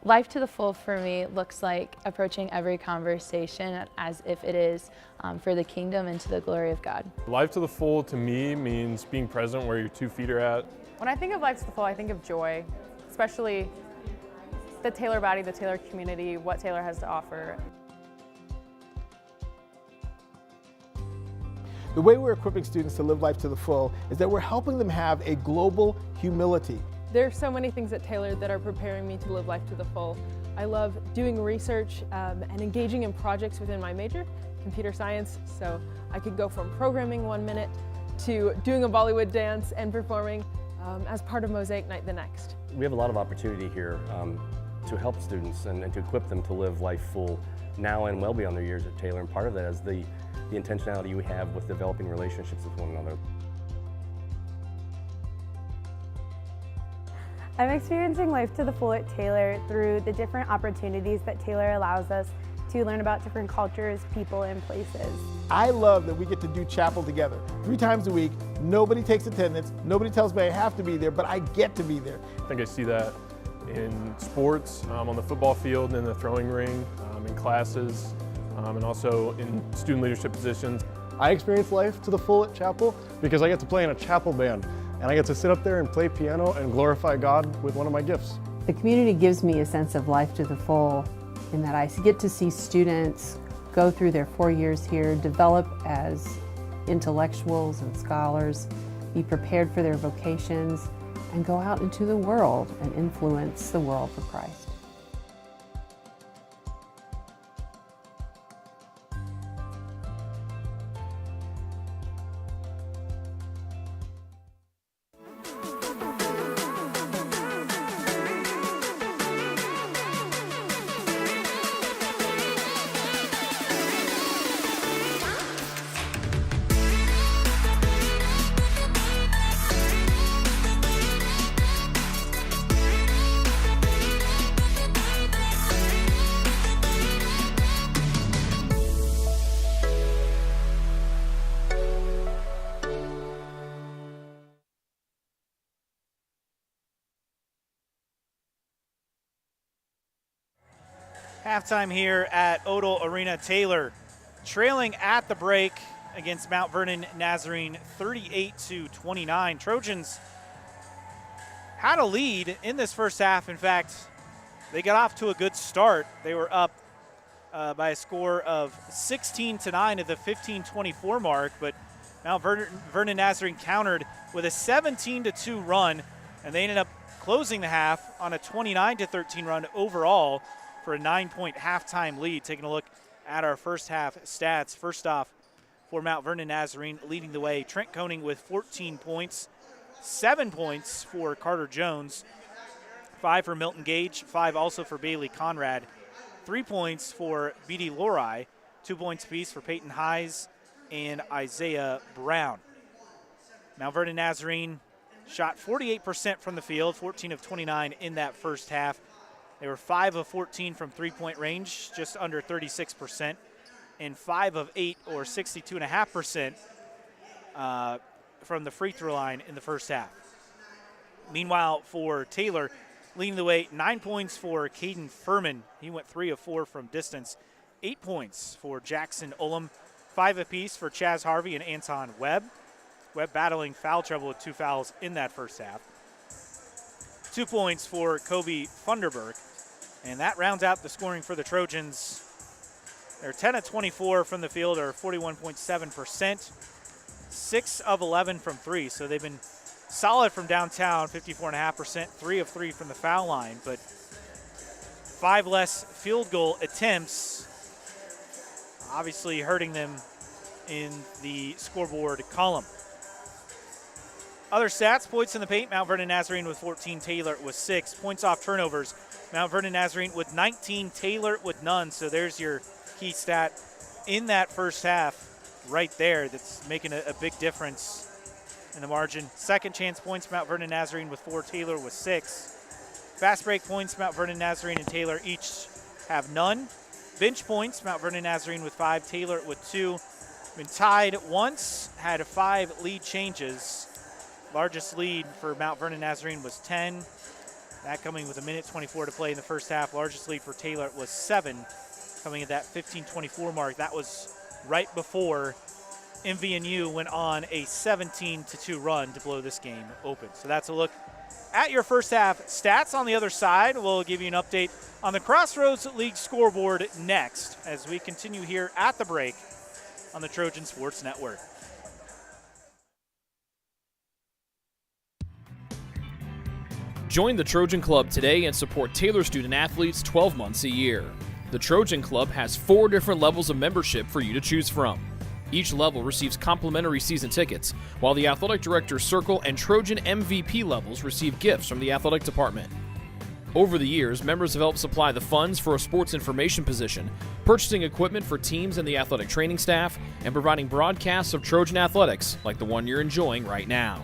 S7: Life to the full for me looks like approaching every conversation as if it is for the kingdom and to the glory of God.
S8: Life to the full to me means being present where your 2 feet are at.
S9: When I think of life to the full, I think of joy, especially the Taylor body, the Taylor community, what Taylor has to offer.
S10: The way we're equipping students to live life to the full is that we're helping them have a global humility.
S9: There are so many things at Taylor that are preparing me to live life to the full. I love doing research and engaging in projects within my major, computer science, so I could go from programming 1 minute to doing a Bollywood dance and performing as part of Mosaic Night the next.
S11: We have a lot of opportunity here to help students and to equip them to live life full now and well beyond their years at Taylor, and part of that is the intentionality we have with developing relationships with one another.
S12: I'm experiencing life to the full at Taylor through the different opportunities that Taylor allows us to learn about different cultures, people, and places.
S10: I love that we get to do chapel together 3 times a week. Nobody takes attendance. Nobody tells me I have to be there, but I get to be there.
S8: I think I see that in sports, on the football field and in the throwing ring, in classes, and also in student leadership positions.
S13: I experience life to the full at chapel because I get to play in a chapel band, and I get to sit up there and play piano and glorify God with one of my gifts.
S14: The community gives me a sense of life to the full in that I get to see students go through their 4 years here, develop as intellectuals and scholars, be prepared for their vocations, and go out into the world and influence the world for Christ.
S1: Halftime here at Odell Arena. Taylor trailing at the break against Mount Vernon Nazarene 38-29. Trojans had a lead in this first half. In fact, they got off to a good start. They were up by a score of 16-9 at the 15-24 mark, but Mount Vernon Nazarene countered with a 17-2 run, and they ended up closing the half on a 29-13 run overall for a 9-point halftime lead. Taking a look at our first half stats. First off, for Mount Vernon Nazarene, leading the way, Trent Koning with 14 points. 7 points for Carter Jones, 5 for Milton Gage, 5 also for Bailey Conrad, 3 points for B.D. Lori, 2 points apiece for Peyton Hayes and Isaiah Brown. Mount Vernon Nazarene shot 48% from the field, 14 of 29 in that first half. They were 5 of 14 from three-point range, just under 36%, and 5 of 8, or 62.5%, from the free throw line in the first half. Meanwhile, for Taylor, leading the way, 9 points for Caden Furman. He went 3 of 4 from distance. 8 points for Jackson Ullum, 5 apiece for Chaz Harvey and Anton Webb. Webb battling foul trouble with 2 fouls in that first half. 2 points for Kobe Funderburg. And that rounds out the scoring for the Trojans. They're 10 of 24 from the field, or 41.7%. 6 of 11 from 3, so they've been solid from downtown, 54.5%, 3 of 3 from the foul line, but 5 less field goal attempts, obviously hurting them in the scoreboard column. Other stats, points in the paint, Mount Vernon Nazarene with 14, Taylor with 6. Points off turnovers, Mount Vernon Nazarene with 19, Taylor with none. So there's your key stat in that first half right there that's making a big difference in the margin. Second chance points, Mount Vernon Nazarene with 4, Taylor with 6. Fast break points, Mount Vernon Nazarene and Taylor each have none. Bench points, Mount Vernon Nazarene with 5, Taylor with 2. Been tied once, had 5 lead changes. Largest lead for Mount Vernon Nazarene was 10. That coming with 1:24 to play in the first half. Largest lead for Taylor was 7, coming at that 15:24 mark. That was right before MVNU went on a 17-2 run to blow this game open. So that's a look at your first half stats. On the other side, we'll give you an update on the Crossroads League scoreboard next as we continue here at the break on the Trojan Sports Network.
S2: Join the Trojan Club today and support Taylor student athletes 12 months a year. The Trojan Club has 4 different levels of membership for you to choose from. Each level receives complimentary season tickets, while the Athletic Director's Circle and Trojan MVP levels receive gifts from the athletic department. Over the years, members have helped supply the funds for a sports information position, purchasing equipment for teams and the athletic training staff, and providing broadcasts of Trojan athletics like the one you're enjoying right now.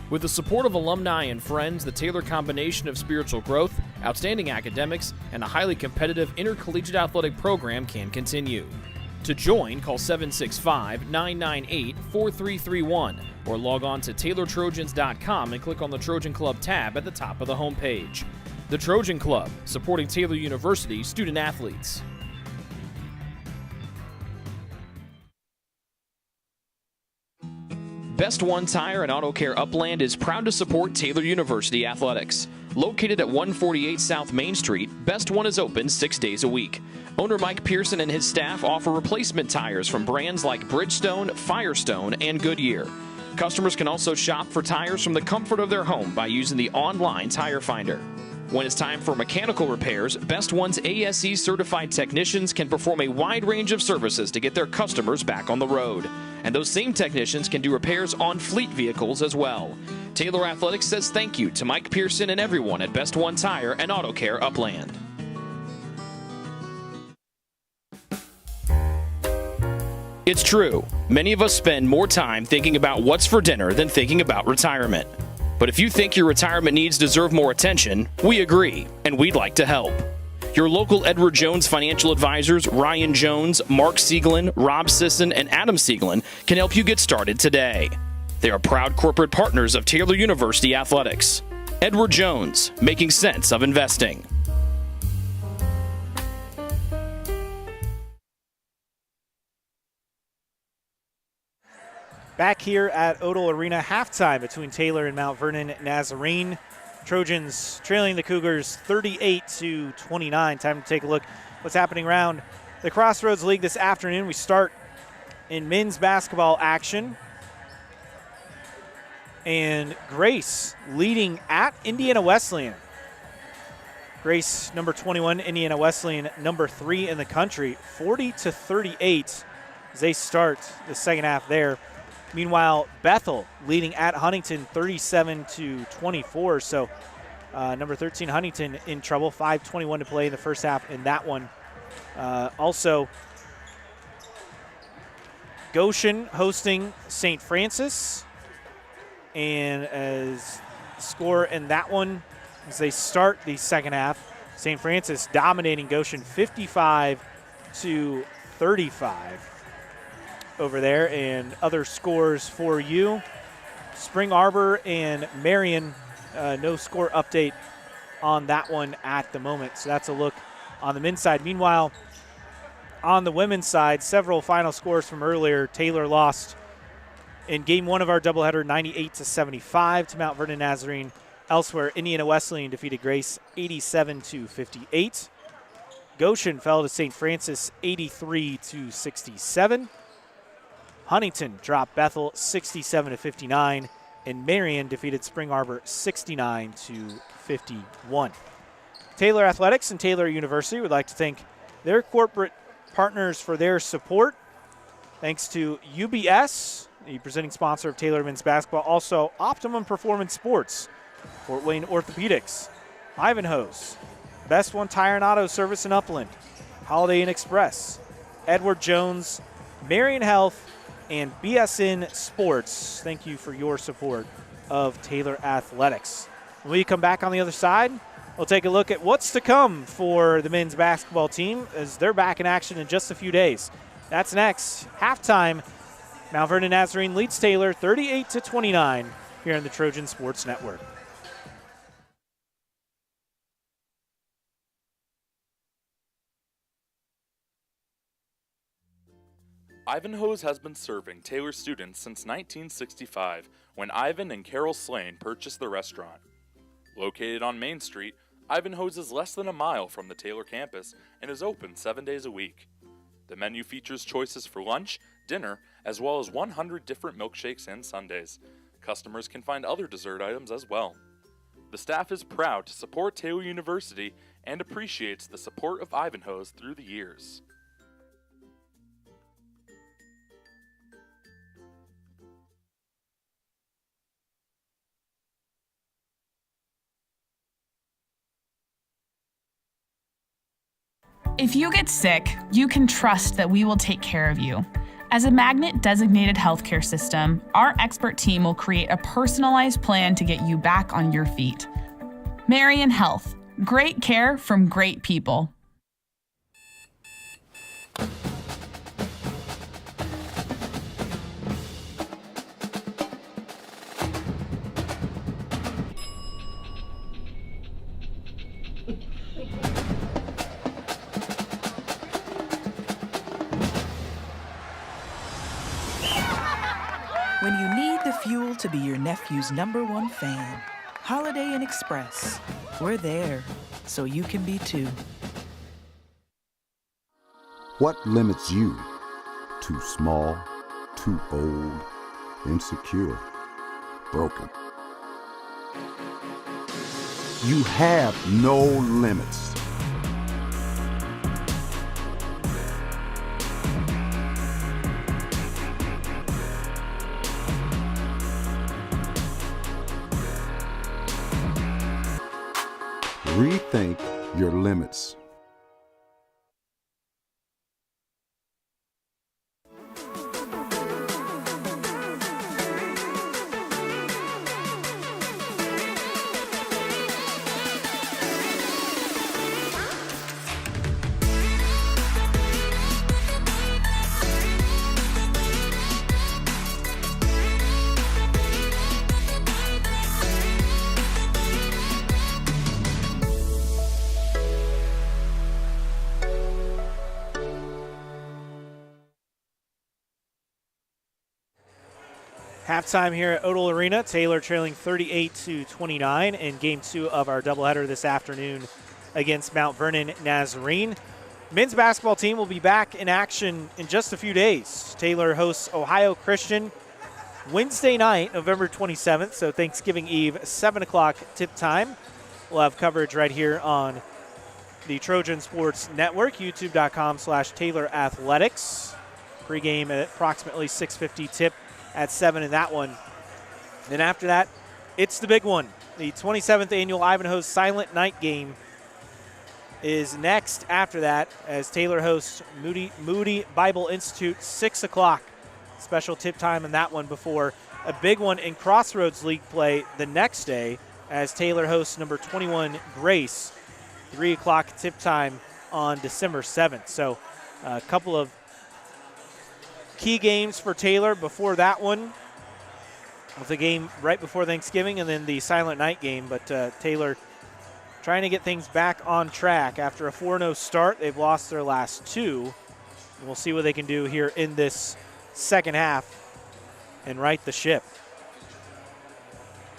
S2: With the support of alumni and friends, the Taylor combination of spiritual growth, outstanding academics, and a highly competitive intercollegiate athletic program can continue. To join, call 765-998-4331 or log on to TaylorTrojans.com and click on the Trojan Club tab at the top of the homepage. The Trojan Club, supporting Taylor University student athletes. Best One Tire and Auto Care Upland is proud to support Taylor University athletics. Located at 148 South Main Street, Best One is open 6 days a week. Owner Mike Pearson and his staff offer replacement tires from brands like Bridgestone, Firestone, and Goodyear. Customers can also shop for tires from the comfort of their home by using the online tire finder. When it's time for mechanical repairs, Best One's ASE certified technicians can perform a wide range of services to get their customers back on the road. And those same technicians can do repairs on fleet vehicles as well. Taylor Athletics says thank you to Mike Pearson and everyone at Best One Tire and Auto Care Upland. It's true. Many of us spend more time thinking about what's for dinner than thinking about retirement. But if you think your retirement needs deserve more attention, we agree, and we'd like to help. Your local Edward Jones financial advisors, Ryan Jones, Mark Sieglin, Rob Sisson, and Adam Sieglin, can help you get started today. They are proud corporate partners of Taylor University Athletics. Edward Jones, making sense of investing.
S1: Back here at Odell Arena, halftime between Taylor and Mount Vernon Nazarene. Trojans trailing the Cougars 38-29. Time to take a look what's happening around the Crossroads League this afternoon. We start in men's basketball action. And Grace leading at Indiana Wesleyan. Grace, number 21, Indiana Wesleyan, number 3 in the country, 40-38 as they start the second half there. Meanwhile, Bethel leading at Huntington 37-24. So number 13 Huntington in trouble. 5:21 to play in the first half in that one. Also, Goshen hosting St. Francis. And as score in that one, as they start the second half, St. Francis dominating Goshen 55-35 over there. And other scores for you, Spring Arbor and Marion, no score update on that one at the moment. So that's a look on the men's side. Meanwhile, on the women's side, several final scores from earlier. Taylor lost in game one of our doubleheader 98-75 to Mount Vernon Nazarene. Elsewhere, Indiana Wesleyan defeated Grace 87-58. Goshen fell to St. Francis 83-67. Huntington dropped Bethel 67-59. And Marion defeated Spring Arbor 69-51. Taylor Athletics and Taylor University would like to thank their corporate partners for their support. Thanks to UBS, the presenting sponsor of Taylor men's basketball. Also, Optimum Performance Sports, Fort Wayne Orthopedics, Ivanhoe's, Best One Tire and Auto Service in Upland, Holiday Inn Express, Edward Jones, Marion Health, and BSN Sports. Thank you for your support of Taylor Athletics. When we come back on the other side, we'll take a look at what's to come for the men's basketball team as they're back in action in just a few days. That's next. Halftime, Mount Vernon Nazarene leads Taylor 38-29 here on the Trojan Sports Network.
S4: Ivanhoe's has been serving Taylor students since 1965 when Ivan and Carol Slane purchased the restaurant. Located on Main Street, Ivanhoe's is less than a mile from the Taylor campus and is open 7 days a week. The menu features choices for lunch, dinner, as well as 100 different milkshakes and sundaes. Customers can find other dessert items as well. The staff is proud to support Taylor University and appreciates the support of Ivanhoe's through the years.
S6: If you get sick, you can trust that we will take care of you. As a Magnet-designated healthcare system, our expert team will create a personalized plan to get you back on your feet. Marion Health. Great care from great people.
S5: When you need the fuel to be your nephew's #1 fan, Holiday Inn Express. We're there, so you can be too.
S3: What limits you? Too small, too old, insecure, broken. You have no limits. Rethink your limits.
S1: Halftime here at Odell Arena. Taylor trailing 38-29 in game 2 of our doubleheader this afternoon against Mount Vernon Nazarene. Men's basketball team will be back in action in just a few days. Taylor hosts Ohio Christian Wednesday night, November 27th, so Thanksgiving Eve, 7 o'clock tip time. We'll have coverage right here on the Trojan Sports Network, youtube.com/Taylor Athletics. Pre-game at approximately 6:50 tip at 7 in that one. Then after that, it's the big one. The 27th annual Ivanhoe Silent Night game is next after that as Taylor hosts Moody Bible Institute, 6 o'clock. Special tip time in that one before a big one in Crossroads League play the next day as Taylor hosts number 21 Grace, 3 o'clock tip time on December 7th. So a couple of key games for Taylor before that one, with the game right before Thanksgiving and then the Silent Night game. But Taylor trying to get things back on track after a 4-0 start. They've lost their last 2. We'll see what they can do here in this second half and right the ship.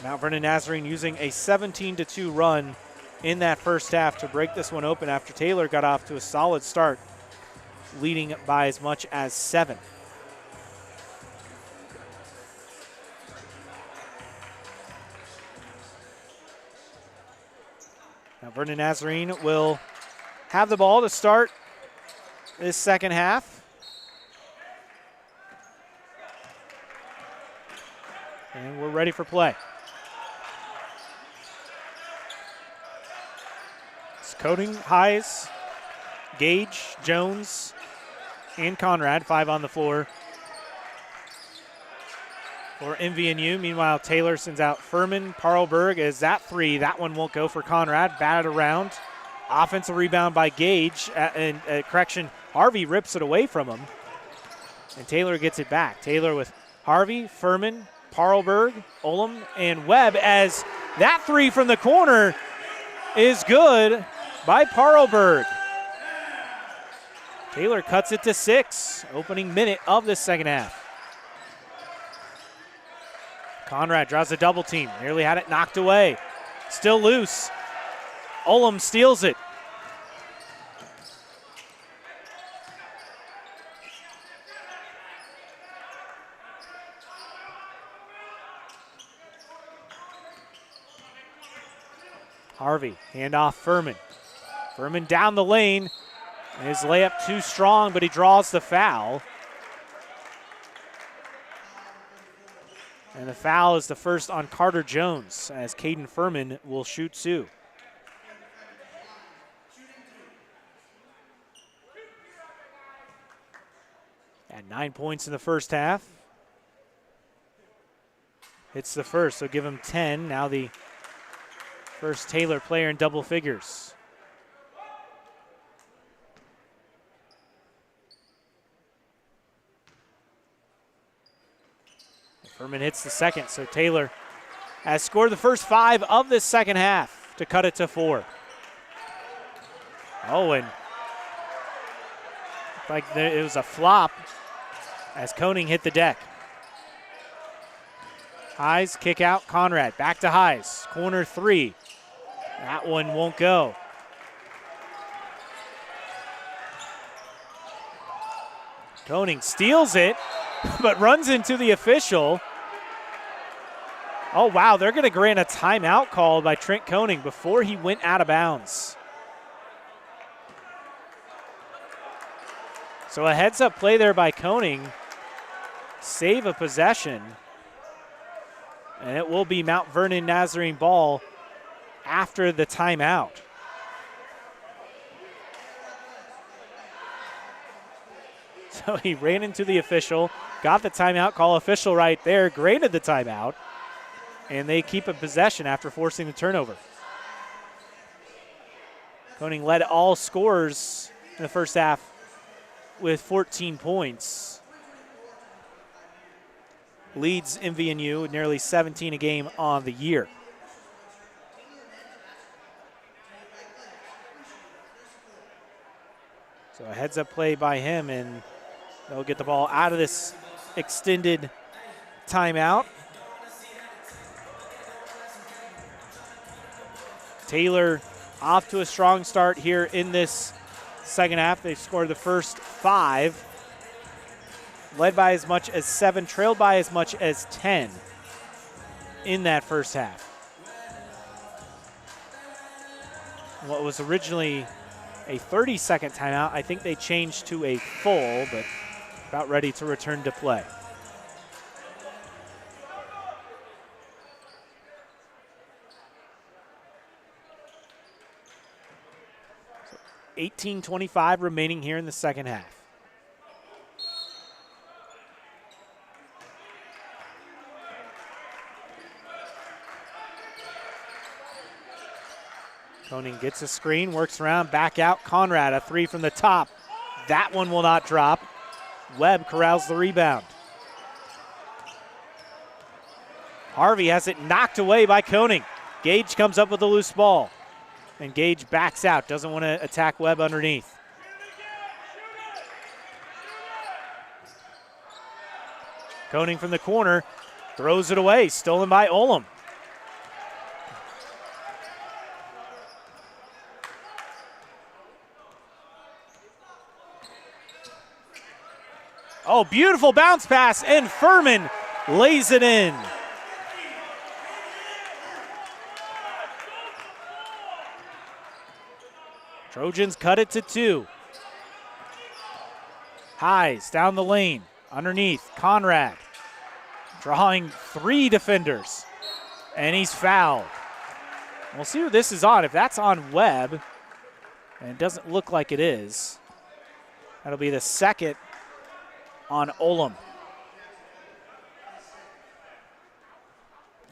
S1: Mount Vernon Nazarene using a 17-2 run in that first half to break this one open after Taylor got off to a solid start, leading by as much as 7. Now Vernon Nazarene will have the ball to start this second half. And we're ready for play. It's Coding, Highs, Gage, Jones, and Conrad, 5 on the floor for MVNU. Meanwhile, Taylor sends out Furman. Parlberg is that 3. That one won't go for Conrad. Batted around. Offensive rebound by Gage. Correction, Harvey rips it away from him. And Taylor gets it back. Taylor with Harvey, Furman, Parlberg, Ullum, and Webb, as that 3 from the corner is good by Parlberg. Taylor cuts it to 6, opening minute of the second half. Conrad draws a double team, nearly had it knocked away. Still loose. Ullum steals it. Harvey, handoff Furman. Furman down the lane. His layup too strong, but he draws the foul. And the foul is the first on Carter Jones, as Caden Furman will shoot 2. At 9 points in the first half. Hits the first, so give him 10. Now the first Taylor player in double figures. Furman hits the second, so Taylor has scored the first 5 of this second half to cut it to 4. Oh, and like it was a flop as Koning hit the deck. Highs, kick out, Conrad, back to Highs, corner 3. That one won't go. Koning steals it, but runs into the official. Oh, wow, they're going to grant a timeout call by Trent Koning before he went out of bounds. So a heads-up play there by Koning. Save a possession. And it will be Mount Vernon Nazarene ball after the timeout. So he ran into the official, got the timeout call, official right there, granted the timeout, and they keep a possession after forcing the turnover. Koning led all scorers in the first half with 14 points. Leads MVNU nearly 17 a game on the year. So a heads-up play by him, and they'll get the ball out of this extended timeout. Taylor off to a strong start here in this second half. They've scored the first 5. Led by as much as 7, trailed by as much as 10 in that first half. What was originally a 30-second timeout, I think they changed to a full, but about ready to return to play. 18:25 remaining here in the second half. Koning gets a screen, works around, back out. Conrad, a three from the top. That one will not drop. Webb corrals the rebound. Harvey has it knocked away by Koning. Gage comes up with a loose ball. And Gage backs out, doesn't want to attack Webb underneath. Koning from the corner, throws it away, stolen by Olam. Oh, beautiful bounce pass, and Furman lays it in. Trojans cut it to 2. Highs down the lane, underneath, Conrad. Drawing 3 defenders, and he's fouled. We'll see who this is on. If that's on Webb, and it doesn't look like it is, that'll be the second on Olam.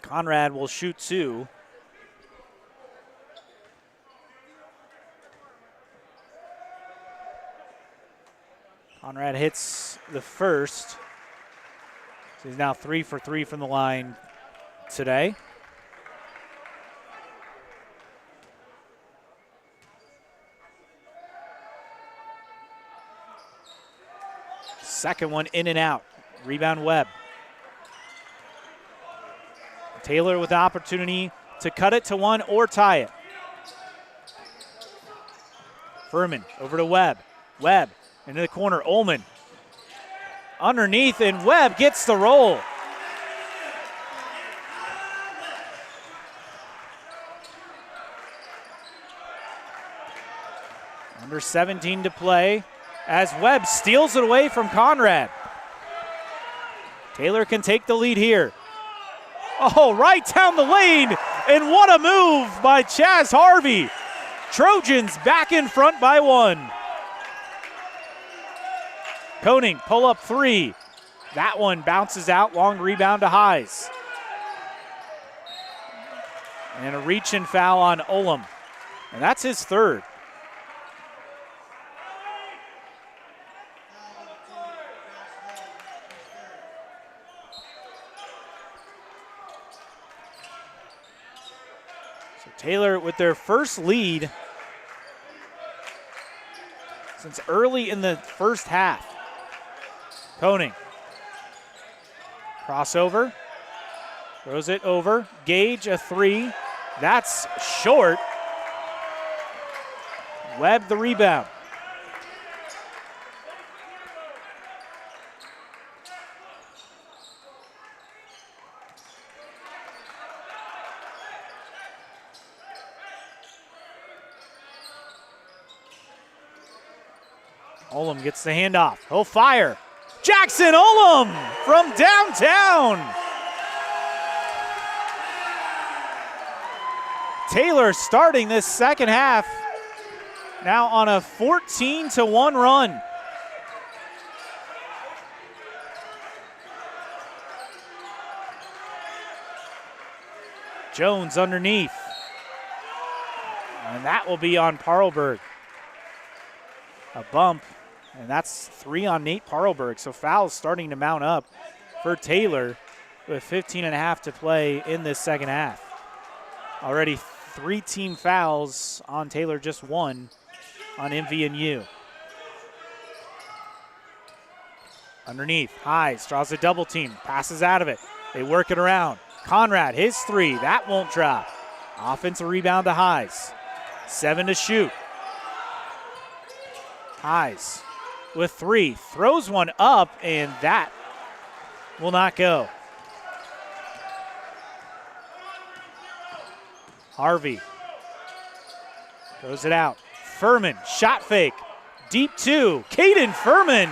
S1: Conrad will shoot 2. Conrad hits the first. So he's now 3 for 3 from the line today. Second one in and out. Rebound Webb. Taylor with the opportunity to cut it to 1 or tie it. Furman over to Webb. Webb into the corner. Ullman underneath, and Webb gets the roll. Under 17 to play as Webb steals it away from Conrad. Taylor can take the lead here. Oh, right down the lane, and what a move by Chaz Harvey. Trojans back in front by 1. Koning, pull up 3. That one bounces out, long rebound to Highs. And a reach and foul on Ullman. And that's his third. So Taylor with their first lead since early in the first half. Koning. Crossover. Throws it over. Gage, a 3. That's short. Webb the rebound. Ullman gets the handoff. He'll fire. Jackson Ullman from downtown. Taylor starting this second half now on a 14-1 run. Jones underneath. And that will be on Parlberg. A bump. And that's 3 on Nate Parlberg. So fouls starting to mount up for Taylor with 15.5 to play in this second half. Already 3 team fouls on Taylor, just 1 on MVNU. Underneath, Highs draws a double team, passes out of it. They work it around. Conrad, his 3, that won't drop. Offensive rebound to Highs. 7 to shoot. Highs with 3, throws one up, and that will not go. Harvey throws it out. Furman, shot fake, deep 2. Caden Furman.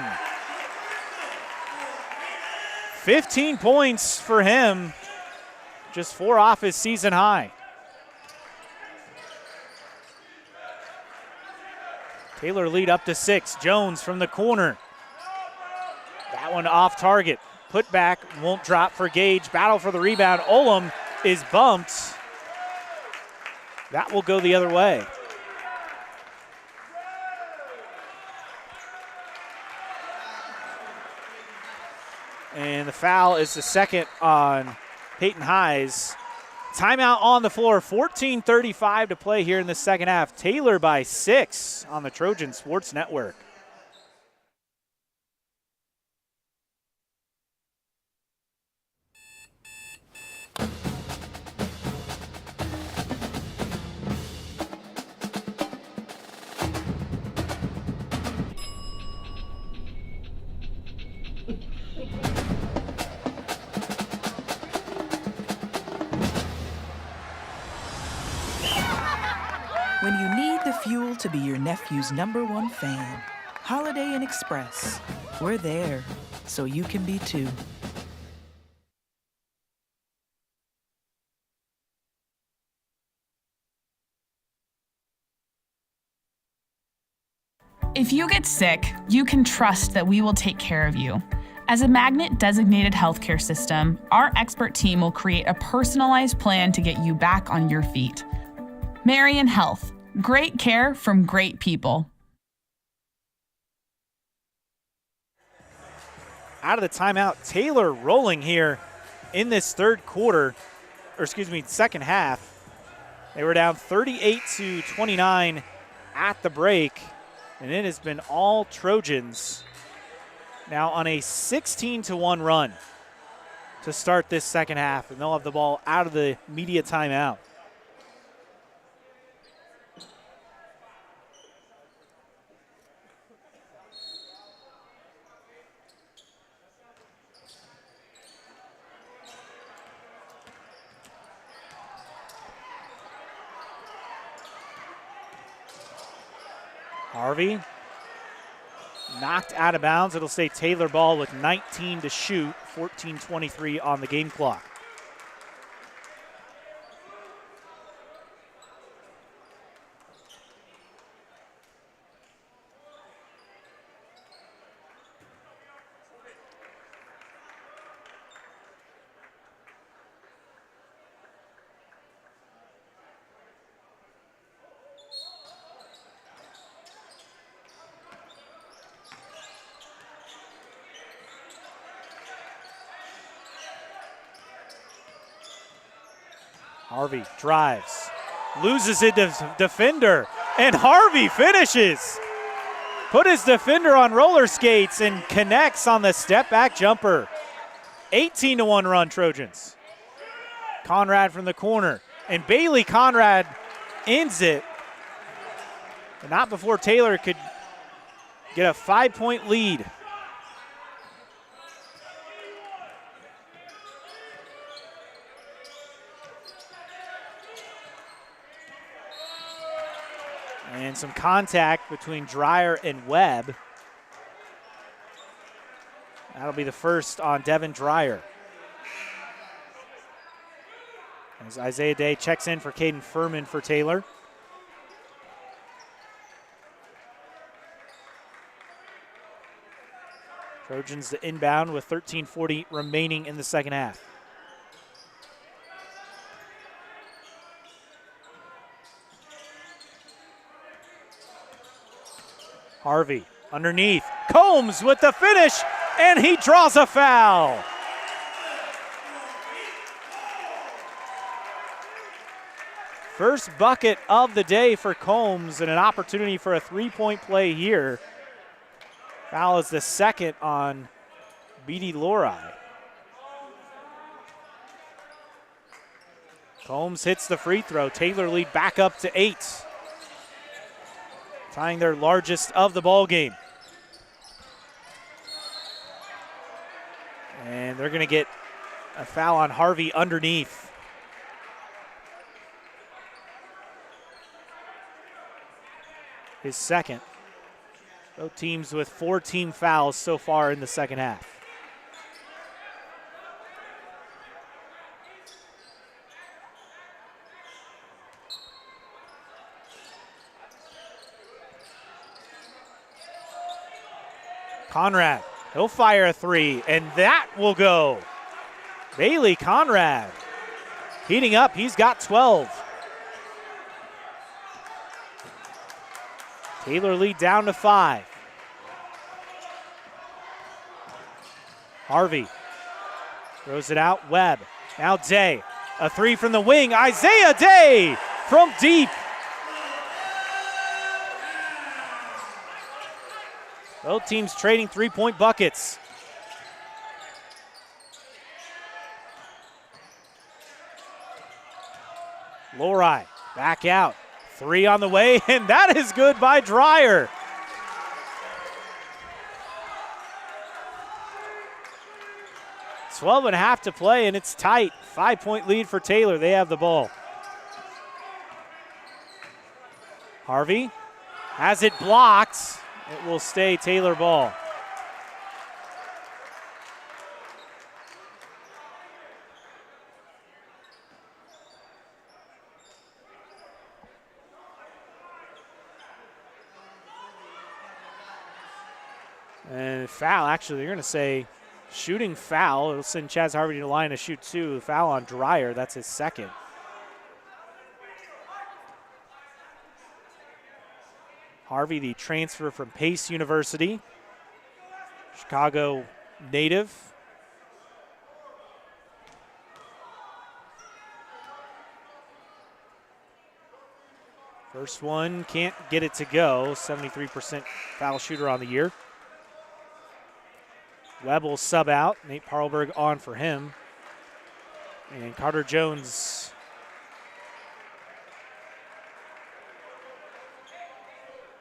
S1: 15 points for him, just 4 off his season high. Taylor lead up to 6. Jones from the corner. That one off target. Put back, won't drop for Gage. Battle for the rebound. Olam is bumped. That will go the other way. And the foul is the second on Peyton Highs. Timeout on the floor, 14:35 to play here in the second half. Taylor by 6 on the Trojan Sports Network.
S5: When you need the fuel to be your nephew's #1 fan, Holiday Inn Express. We're there, so you can be too.
S6: If you get sick, you can trust that we will take care of you. As a Magnet designated healthcare system, our expert team will create a personalized plan to get you back on your feet. Marion Health, great care from great people.
S1: Out of the timeout, Taylor rolling here in this second half. They were down 38-29 at the break, and it has been all Trojans now on a 16-1 run to start this second half, and they'll have the ball out of the media timeout. Harvey knocked out of bounds. It'll stay Taylor ball with 19 to shoot, 14:23 on the game clock. Harvey drives, loses it to defender, and Harvey finishes. Put his defender on roller skates and connects on the step back jumper. 18-1 run, Trojans. Conrad from the corner, and Bailey Conrad ends it. But not before Taylor could get a 5-point lead. And some contact between Dreyer and Webb. That'll be the first on Devin Dreyer. As Isaiah Day checks in for Caden Furman for Taylor. Trojans to inbound with 13:40 remaining in the second half. Harvey underneath. Combs with the finish, and he draws a foul. First bucket of the day for Combs, and an opportunity for a three-point play here. Foul is the second on B.D. Lori. Combs hits the free throw. Taylor lead back up to 8. Tying their largest of the ball game. And they're going to get a foul on Harvey underneath. His second. Both teams with 4 team fouls so far in the second half. Conrad, he'll fire a three, and that will go. Bailey Conrad heating up. He's got 12. Taylor lead down to 5. Harvey throws it out. Webb. Now Day. A three from the wing. Isaiah Day from deep. Both teams trading three-point buckets. Lorai back out. Three on the way, and that is good by Dreyer. Twelve and a half to play, and it's tight. 5-point lead for Taylor. They have the ball. Harvey has it blocked. It will stay Taylor ball. And foul, actually, they're going to say shooting foul. It'll send Chaz Harvey to the line to shoot 2. Foul on Dreyer, that's his second. Harvey, the transfer from Pace University, Chicago native. First one, can't get it to go. 73% foul shooter on the year. Webb will sub out. Nate Parlberg on for him. And Carter Jones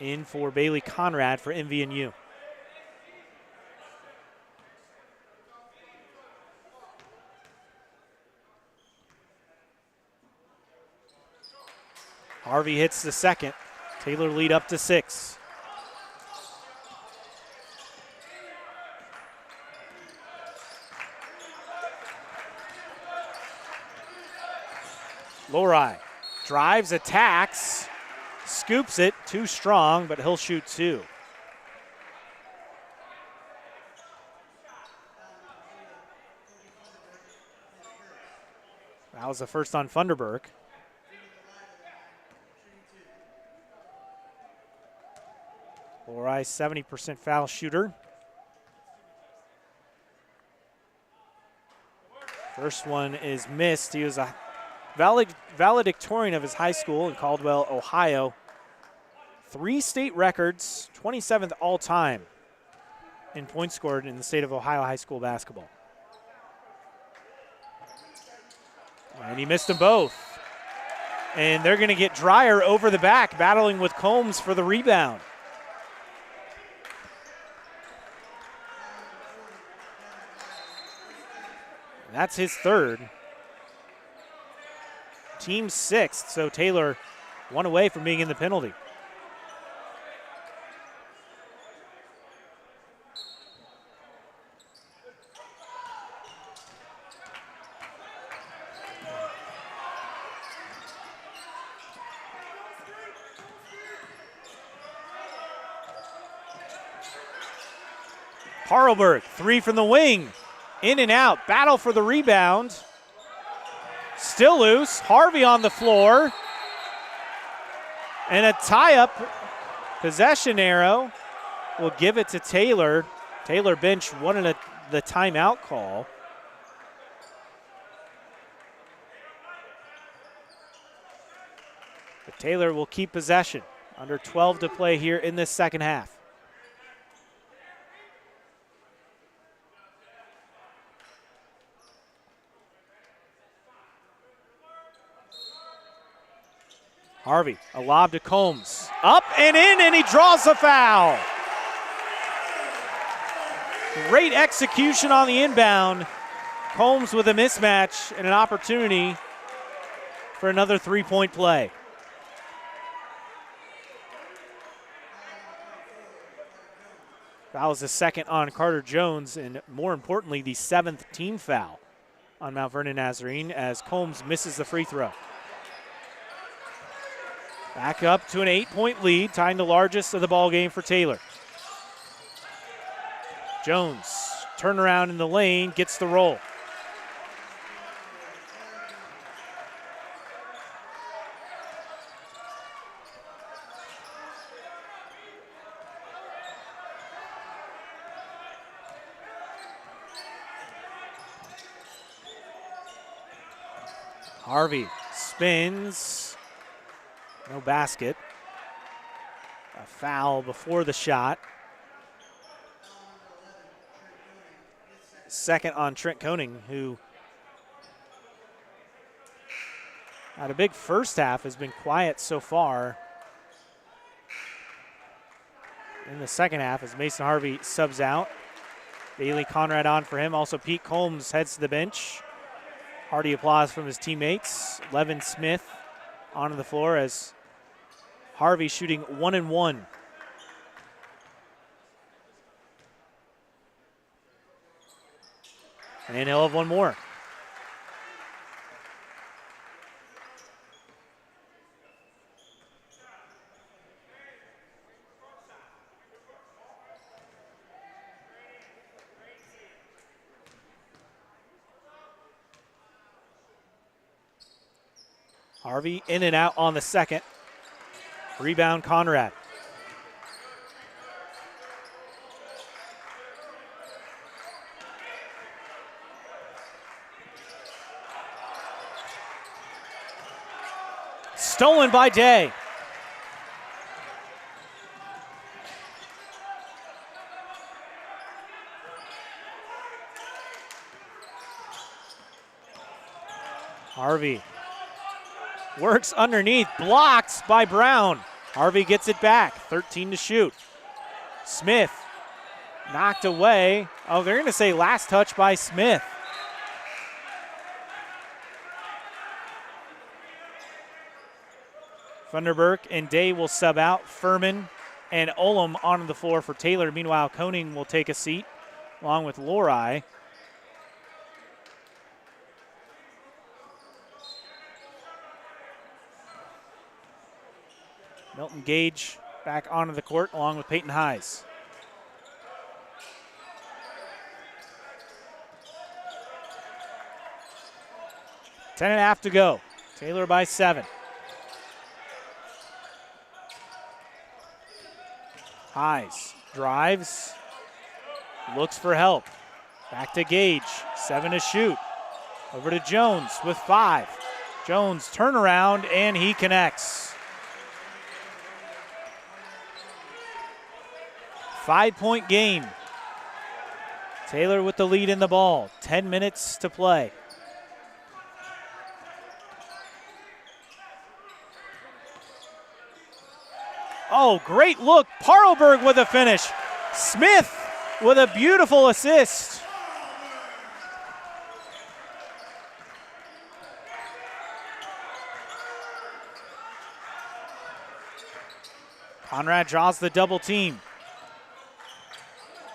S1: in for Bailey Conrad for MVNU. Harvey hits the second. Taylor lead up to 6. Lorai drives, attacks, scoops it, too strong, but he'll shoot 2. That was the first on Funderburk. Lorai, 70% foul shooter. First one is missed. He was a valedictorian of his high school in Caldwell, Ohio. 3 state records, 27th all-time in points scored in the state of Ohio high school basketball. And he missed them both. And they're going to get Dreyer over the back, battling with Combs for the rebound. That's his third. Team 6th, so Taylor 1 away from being in the penalty. Parlberg, 3 from the wing. In and out, battle for the rebound. Still loose, Harvey on the floor. And a tie-up possession arrow will give it to Taylor. Taylor bench wanted the timeout call. But Taylor will keep possession. Under 12 to play here in this second half. Harvey, a lob to Combs. Up and in, and he draws a foul. Great execution on the inbound. Combs with a mismatch and an opportunity for another 3-point play. That was the second on Carter Jones, and more importantly, the 7th team foul on Mount Vernon Nazarene as Combs misses the free throw. Back up to an 8-point lead, tying the largest of the ball game for Taylor. Jones, turnaround in the lane, gets the roll. Harvey spins, no basket. A foul before the shot. Second on Trent Koenig, who had a big first half, has been quiet so far. In the second half, as Mason Harvey subs out. Bailey Conrad on for him. Also, Pete Combs heads to the bench. Hearty applause from his teammates. Levin Smith onto the floor as Harvey shooting 1-1. And he'll have one more. Harvey in and out on the second. Rebound Conrad. Stolen by Day. Harvey works underneath, blocked by Brown. Harvey gets it back, 13 to shoot. Smith knocked away. Oh, they're going to say last touch by Smith. Thunderberg and Day will sub out. Furman and Olam onto the floor for Taylor. Meanwhile, Koenig will take a seat along with Lori. Milton Gage back onto the court along with Peyton Hayes. Ten and a half to go. Taylor by 7. Hayes drives, looks for help. Back to Gage, 7 to shoot. Over to Jones with 5. Jones turnaround and he connects. 5-point game. Taylor with the lead in the ball. 10 minutes to play. Oh, great look. Parlberg with a finish. Smith with a beautiful assist. Conrad draws the double team.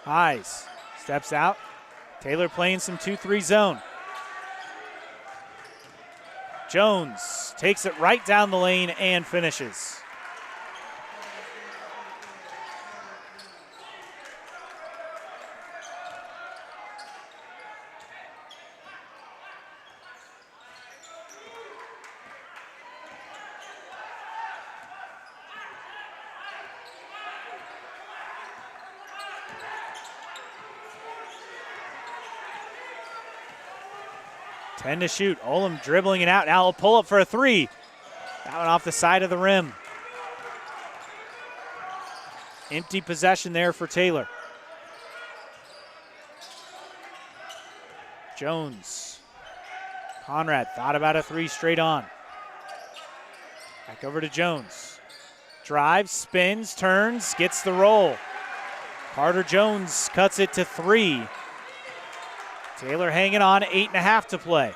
S1: Hayes steps out. Taylor playing some 2-3 zone. Jones takes it right down the lane and finishes. Ten to shoot. Olam dribbling it out. Now a pull up for a 3. That one off the side of the rim. Empty possession there for Taylor. Jones. Conrad thought about a 3 straight on. Back over to Jones. Drives, spins, turns, gets the roll. Carter Jones cuts it to 3. Taylor hanging on, 8.5 to play.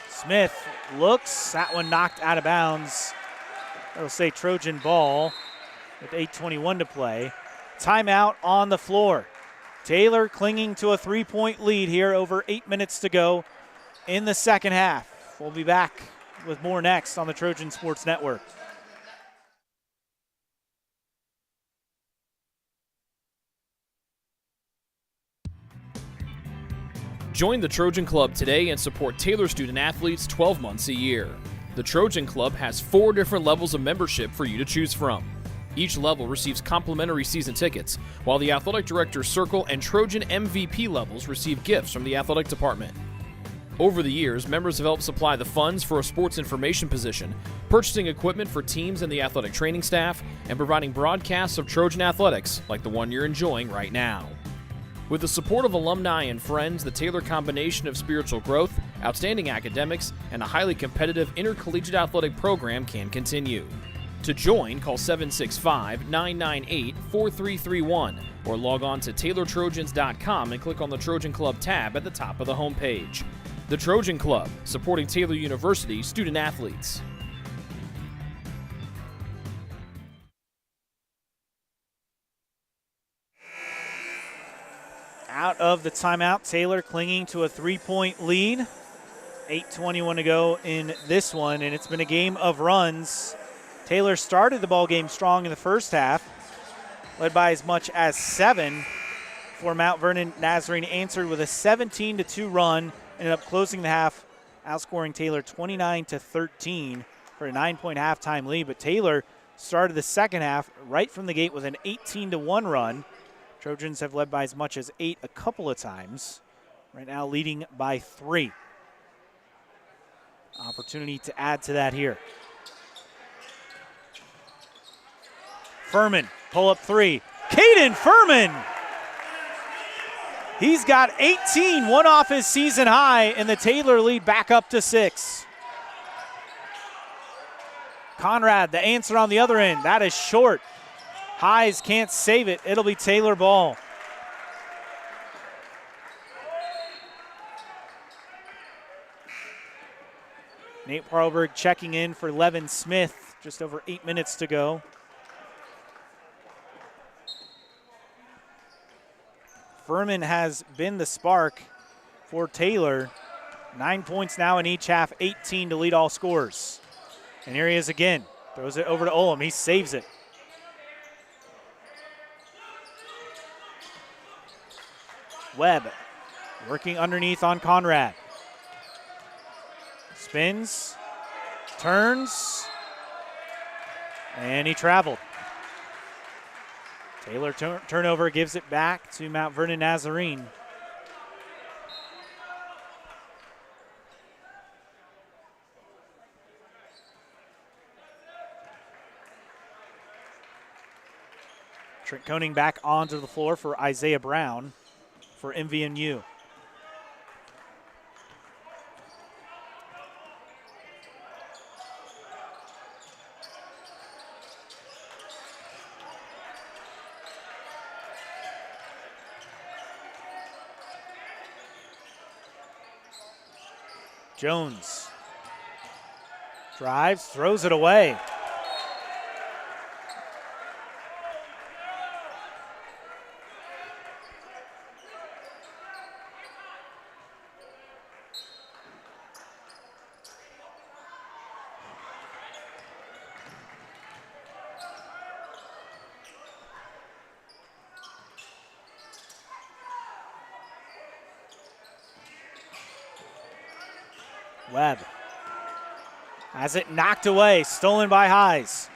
S1: Smith looks, that one knocked out of bounds. That'll say Trojan ball with 8:21 to play. Timeout on the floor. Taylor clinging to a 3-point lead here, over 8 minutes to go in the second half. We'll be back with more next on the Trojan Sports Network.
S2: Join the Trojan Club today and support Taylor student athletes 12 months a year. The Trojan Club has 4 different levels of membership for you to choose from. Each level receives complimentary season tickets, while the Athletic Director's Circle and Trojan MVP levels receive gifts from the athletic department. Over the years, members have helped supply the funds for a sports information position, purchasing equipment for teams and the athletic training staff, and providing broadcasts of Trojan athletics like the one you're enjoying right now. With the support of alumni and friends, the Taylor combination of spiritual growth, outstanding academics, and a highly competitive intercollegiate athletic program can continue. To join, call 765-998-4331 or log on to TaylorTrojans.com and click on the Trojan Club tab at the top of the homepage. The Trojan Club, supporting Taylor University student athletes.
S1: Out of the timeout, Taylor clinging to a 3-point lead. 8:21 to go in this one, and it's been a game of runs. Taylor started the ball game strong in the first half, led by as much as 7 for Mount Vernon. Nazarene answered with a 17-2 run, ended up closing the half, outscoring Taylor 29-13 for a 9-point halftime lead. But Taylor started the second half right from the gate with an 18-1 run. Trojans have led by as much as 8 a couple of times. Right now leading by 3. Opportunity to add to that here. Furman, pull-up 3. Caden Furman! He's got 18, one off his season high, and the Taylor lead back up to 6. Conrad, the answer on the other end. That is short. Highs can't save it. It'll be Taylor ball. Nate Parlberg checking in for Levin Smith. Just over 8 minutes to go. Furman has been the spark for Taylor. 9 points now in each half, 18 to lead all scorers. And here he is again. Throws it over to Olam. He saves it. Webb working underneath on Conrad. Spins, turns, and he traveled. Taylor turnover gives it back to Mount Vernon Nazarene. Trent Koenig back onto the floor for Isaiah Brown for MVNU. Jones drives, throws it away. Webb has it knocked away, stolen by Highs.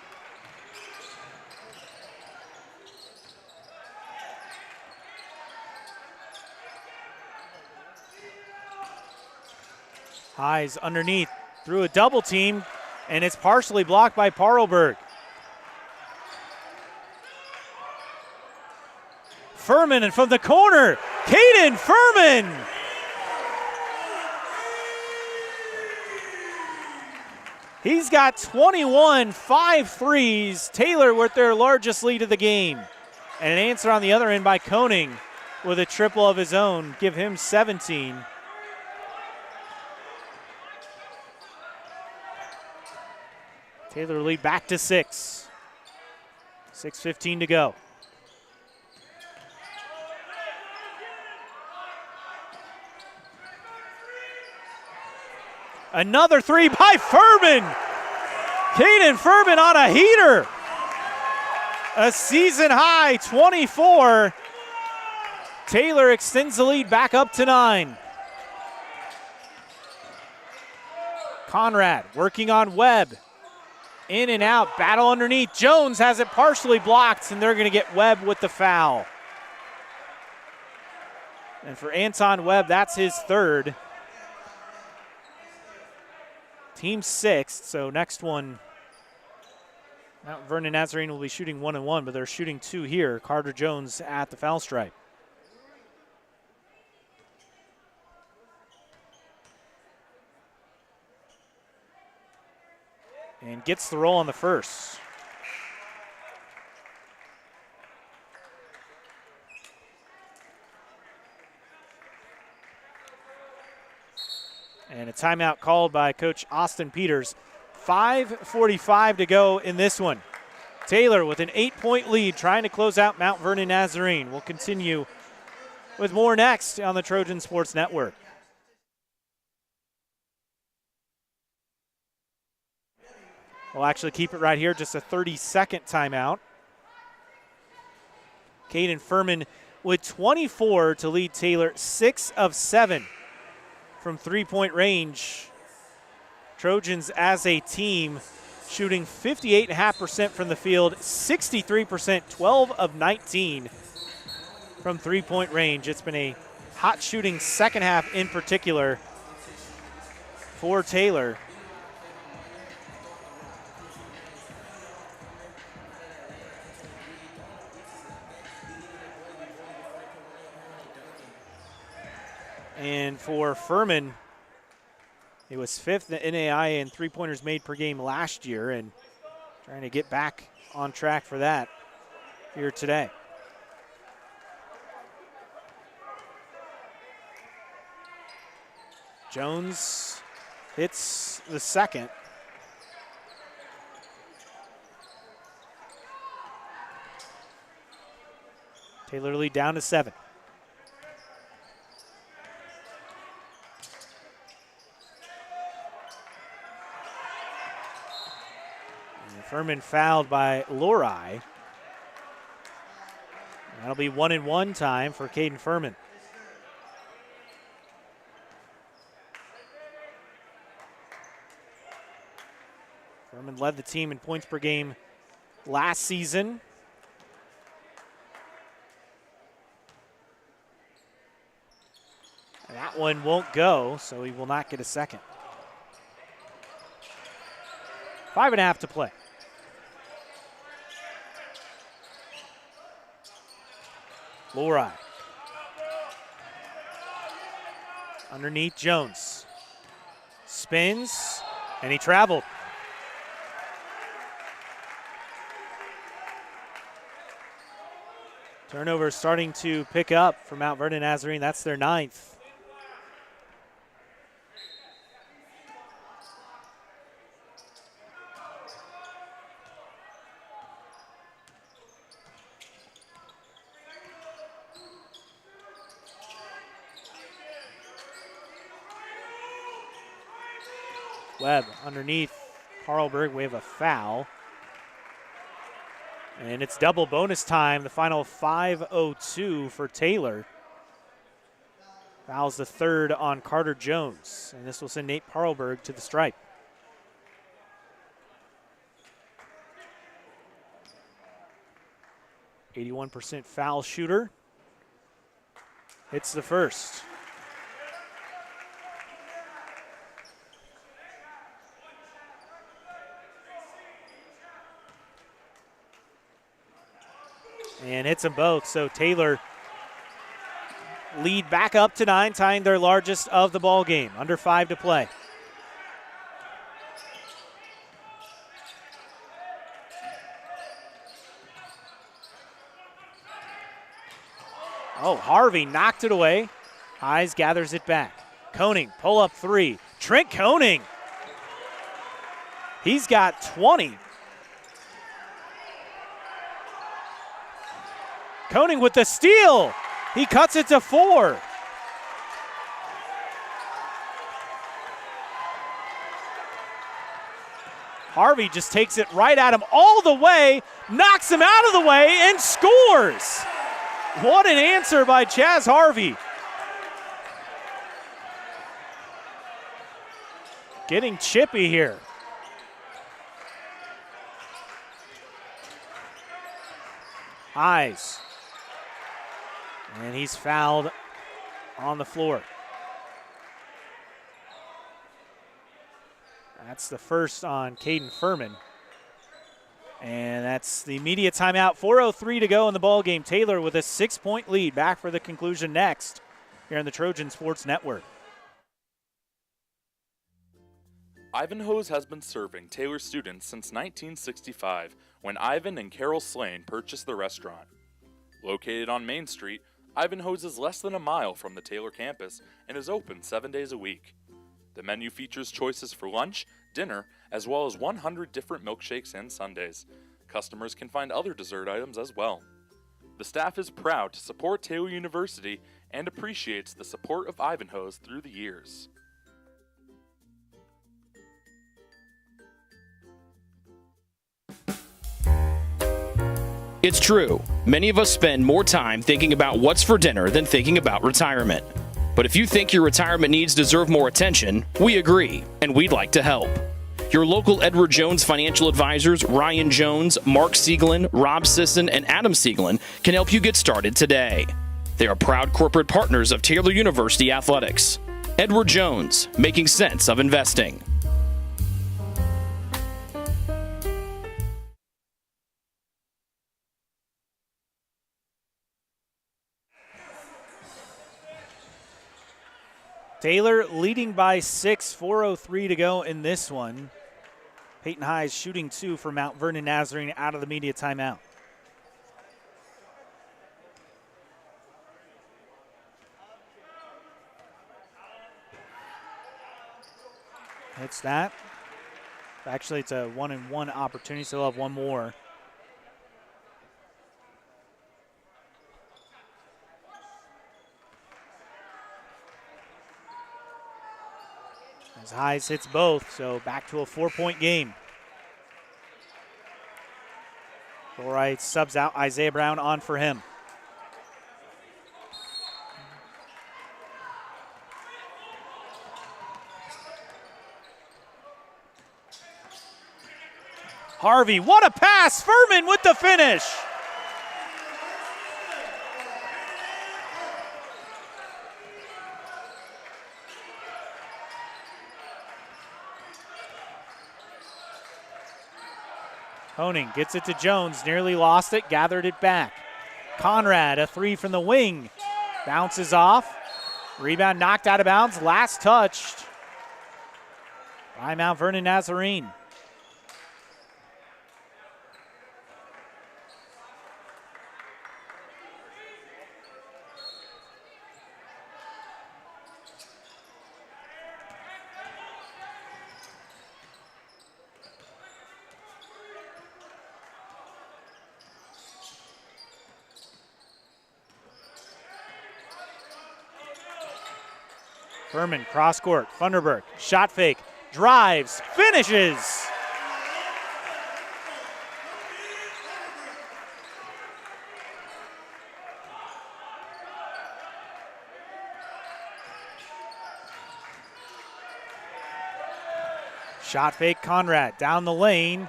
S1: Highs underneath through a double team, and it's partially blocked by Parlberg. Furman, and from the corner, Caden Furman! He's got 21, 5 threes. Taylor with their largest lead of the game. And an answer on the other end by Koenig with a triple of his own. Give him 17. Taylor lead back to 6. 6:15 to go. Another three by Furman. Caden Furman on a heater. A season high 24. Taylor extends the lead back up to 9. Conrad working on Webb. In and out, battle underneath. Jones has it partially blocked, and they're going to get Webb with the foul. And for Anton Webb, that's his third. Team sixth, so next one, Mount Vernon Nazarene will be shooting 1-1, but they're shooting 2 here. Carter Jones at the foul stripe. And gets the roll on the first. And a timeout called by Coach Austin Peters. 5:45 to go in this one. Taylor with an 8-point lead trying to close out Mount Vernon Nazarene. We'll continue with more next on the Trojan Sports Network. We'll actually keep it right here, just a 30-second timeout. Caden Furman with 24 to lead Taylor, 6 of 7 from three-point range. Trojans as a team shooting 58.5% from the field, 63%, 12 of 19 from three-point range. It's been a hot shooting second half in particular for Taylor. And for Furman, he was 5th in the NAIA in three-pointers made per game last year, and trying to get back on track for that here today. Jones hits the second. Taylor lead down to 7. Furman fouled by Lori. That'll be 1-and-1 time for Caden Furman. Furman led the team in points per game last season. And that one won't go, so he will not get a second. 5.5 to play. Lori. Underneath Jones. Spins, and he traveled. Turnover starting to pick up for Mount Vernon Nazarene. That's their 9th. Webb underneath Harlberg. We have a foul. And it's double bonus time, the final 5:02 for Taylor. Foul's the third on Carter Jones. And this will send Nate Parlberg to the stripe. .81% foul shooter. Hits the first. And hits them both, so Taylor lead back up to 9, tying their largest of the ball game. Under 5 to play. Oh, Harvey knocked it away. Eyes gathers it back. Koenig, pull up 3. Trent Koenig. He's got 20. Koenig with the steal. He cuts it to 4. Harvey just takes it right at him all the way, knocks him out of the way, and scores. What an answer by Chaz Harvey. Getting chippy here. Eyes. And he's fouled on the floor. That's the first on Caden Furman. And that's the media timeout. 4:03 to go in the ball game. Taylor with a 6-point lead. Back for the conclusion next here on the Trojan Sports Network.
S4: Ivanhoe's has been serving Taylor students since 1965 when Ivan and Carol Slane purchased the restaurant. Located on Main Street, Ivanhoe's is less than a mile from the Taylor campus and is open 7 days a week. The menu features choices for lunch, dinner, as well as 100 different milkshakes and sundaes. Customers can find other dessert items as well. The staff is proud to support Taylor University and appreciates the support of Ivanhoe's through the years.
S2: It's true. Many of us spend more time thinking about what's for dinner than thinking about retirement. But if you think your retirement needs deserve more attention, we agree, and we'd like to help. Your local Edward Jones financial advisors, Ryan Jones, Mark Sieglin, Rob Sisson, and Adam Sieglin, can help you get started today. They are proud corporate partners of Taylor University Athletics. Edward Jones, making sense of investing.
S1: Taylor leading by 6, 4:03 to go in this one. Peyton High shooting 2 for Mount Vernon Nazarene out of the media timeout. Hits that. Actually, it's a 1-and-1 opportunity, so they'll have one more. As Highs hits both, so back to a 4-point game. Florite subs out Isaiah Brown on for him. Harvey, what a pass! Furman with the finish! Honing gets it to Jones, nearly lost it, gathered it back. Conrad, a 3 from the wing. Bounces off. Rebound knocked out of bounds, last touched by Mount Vernon Nazarene. Furman, cross court, Funderburk, shot fake, drives, finishes. Shot fake, Conrad, down the lane,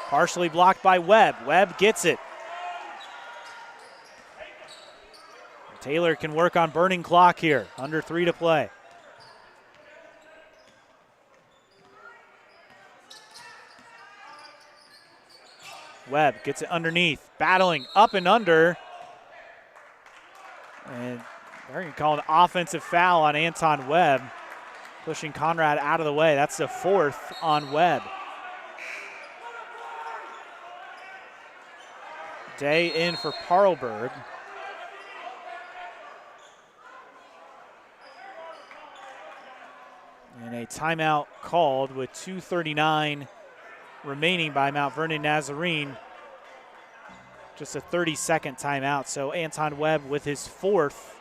S1: partially blocked by Webb. Webb gets it. Taylor can work on burning clock here, under 3 to play. Webb gets it underneath, battling up and under. And they're going to call an offensive foul on Anton Webb, pushing Conrad out of the way. That's the 4th on Webb. Day in for Parlberg. And a timeout called with 2:39 remaining by Mount Vernon Nazarene. Just a 30-second timeout. So Anton Webb with his 4th.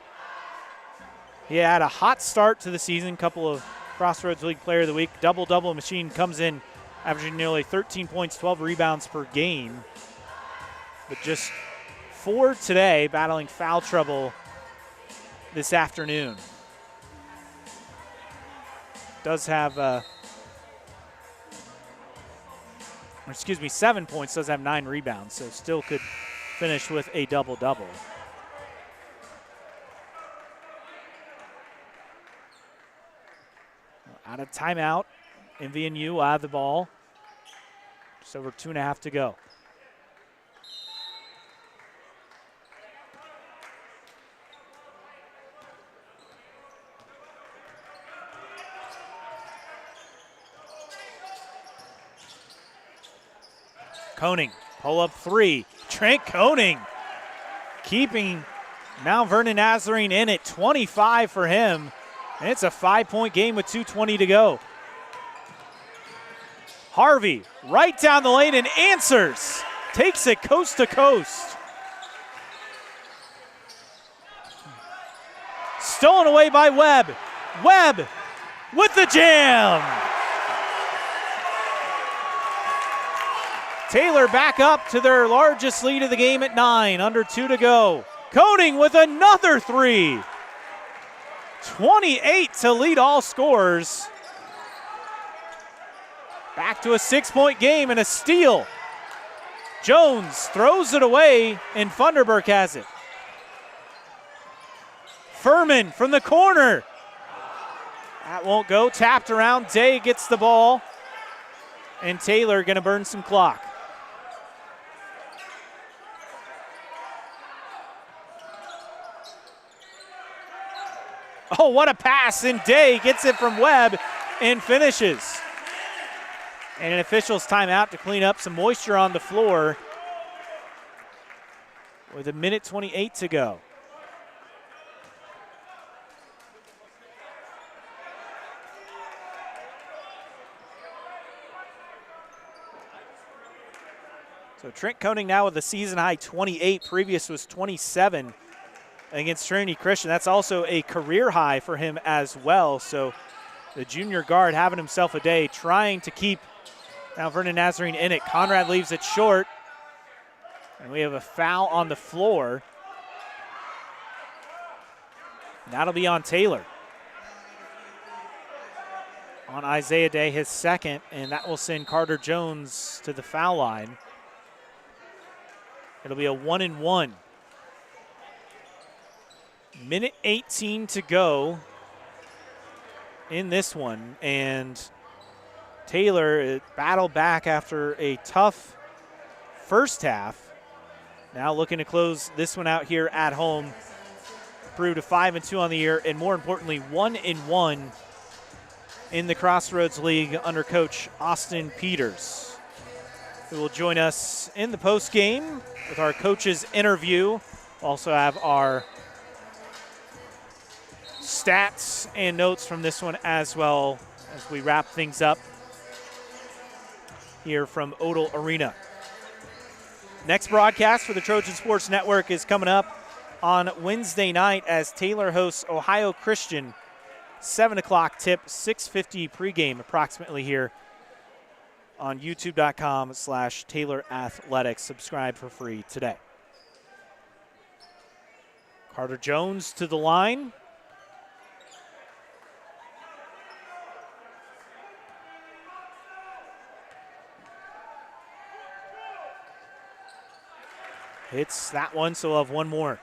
S1: He had a hot start to the season, couple of Crossroads League Player of the Week. Double-double machine comes in averaging nearly 13 points, 12 rebounds per game. But just 4 today, battling foul trouble this afternoon. Does have, 7 points, does have 9 rebounds, so still could finish with a double-double. Out of timeout, MVNU will have the ball. Just over 2.5 to go. Koning, pull-up 3. Trent Koning keeping Mount Vernon Nazarene in at 25 for him. And it's a 5-point game with 2:20 to go. Harvey right down the lane and answers. Takes it coast to coast. Stolen away by Webb. Webb with the jam. Taylor back up to their largest lead of the game at 9, under 2 to go. Koning with another 3. 28 to lead all scorers. Back to a 6-point game and a steal. Jones throws it away and Funderburk has it. Furman from the corner. That won't go. Tapped around. Day gets the ball. And Taylor going to burn some clock. Oh, what a pass. And Day gets it from Webb and finishes. And an official's timeout to clean up some moisture on the floor with 1:28 to go. So Trent Koning now with a season-high 28. Previous was 27 against Trinity Christian. That's also a career high for him as well. So the junior guard having himself a day, trying to keep Mount Vernon Nazarene in it. Conrad leaves it short. And we have a foul on the floor. That'll be on Taylor. On Isaiah Day, his second, and that will send Carter Jones to the foul line. It'll be a 1-and-1. 1:18 to go in this one, and Taylor battled back after a tough first half. Now looking to close this one out here at home. Improved to 5-2 on the year, and more importantly, 1-1 in the Crossroads League under Coach Austin Peters, who will join us in the post game with our coaches interview. We'll also have our stats and notes from this one as well as we wrap things up here from Odell Arena. Next broadcast for the Trojan Sports Network is coming up on Wednesday night as Taylor hosts Ohio Christian. 7 o'clock tip, 6:50 pregame approximately here on youtube.com/Taylor Athletics. Subscribe for free today. Carter Jones to the line. Hits that one, so we'll have one more.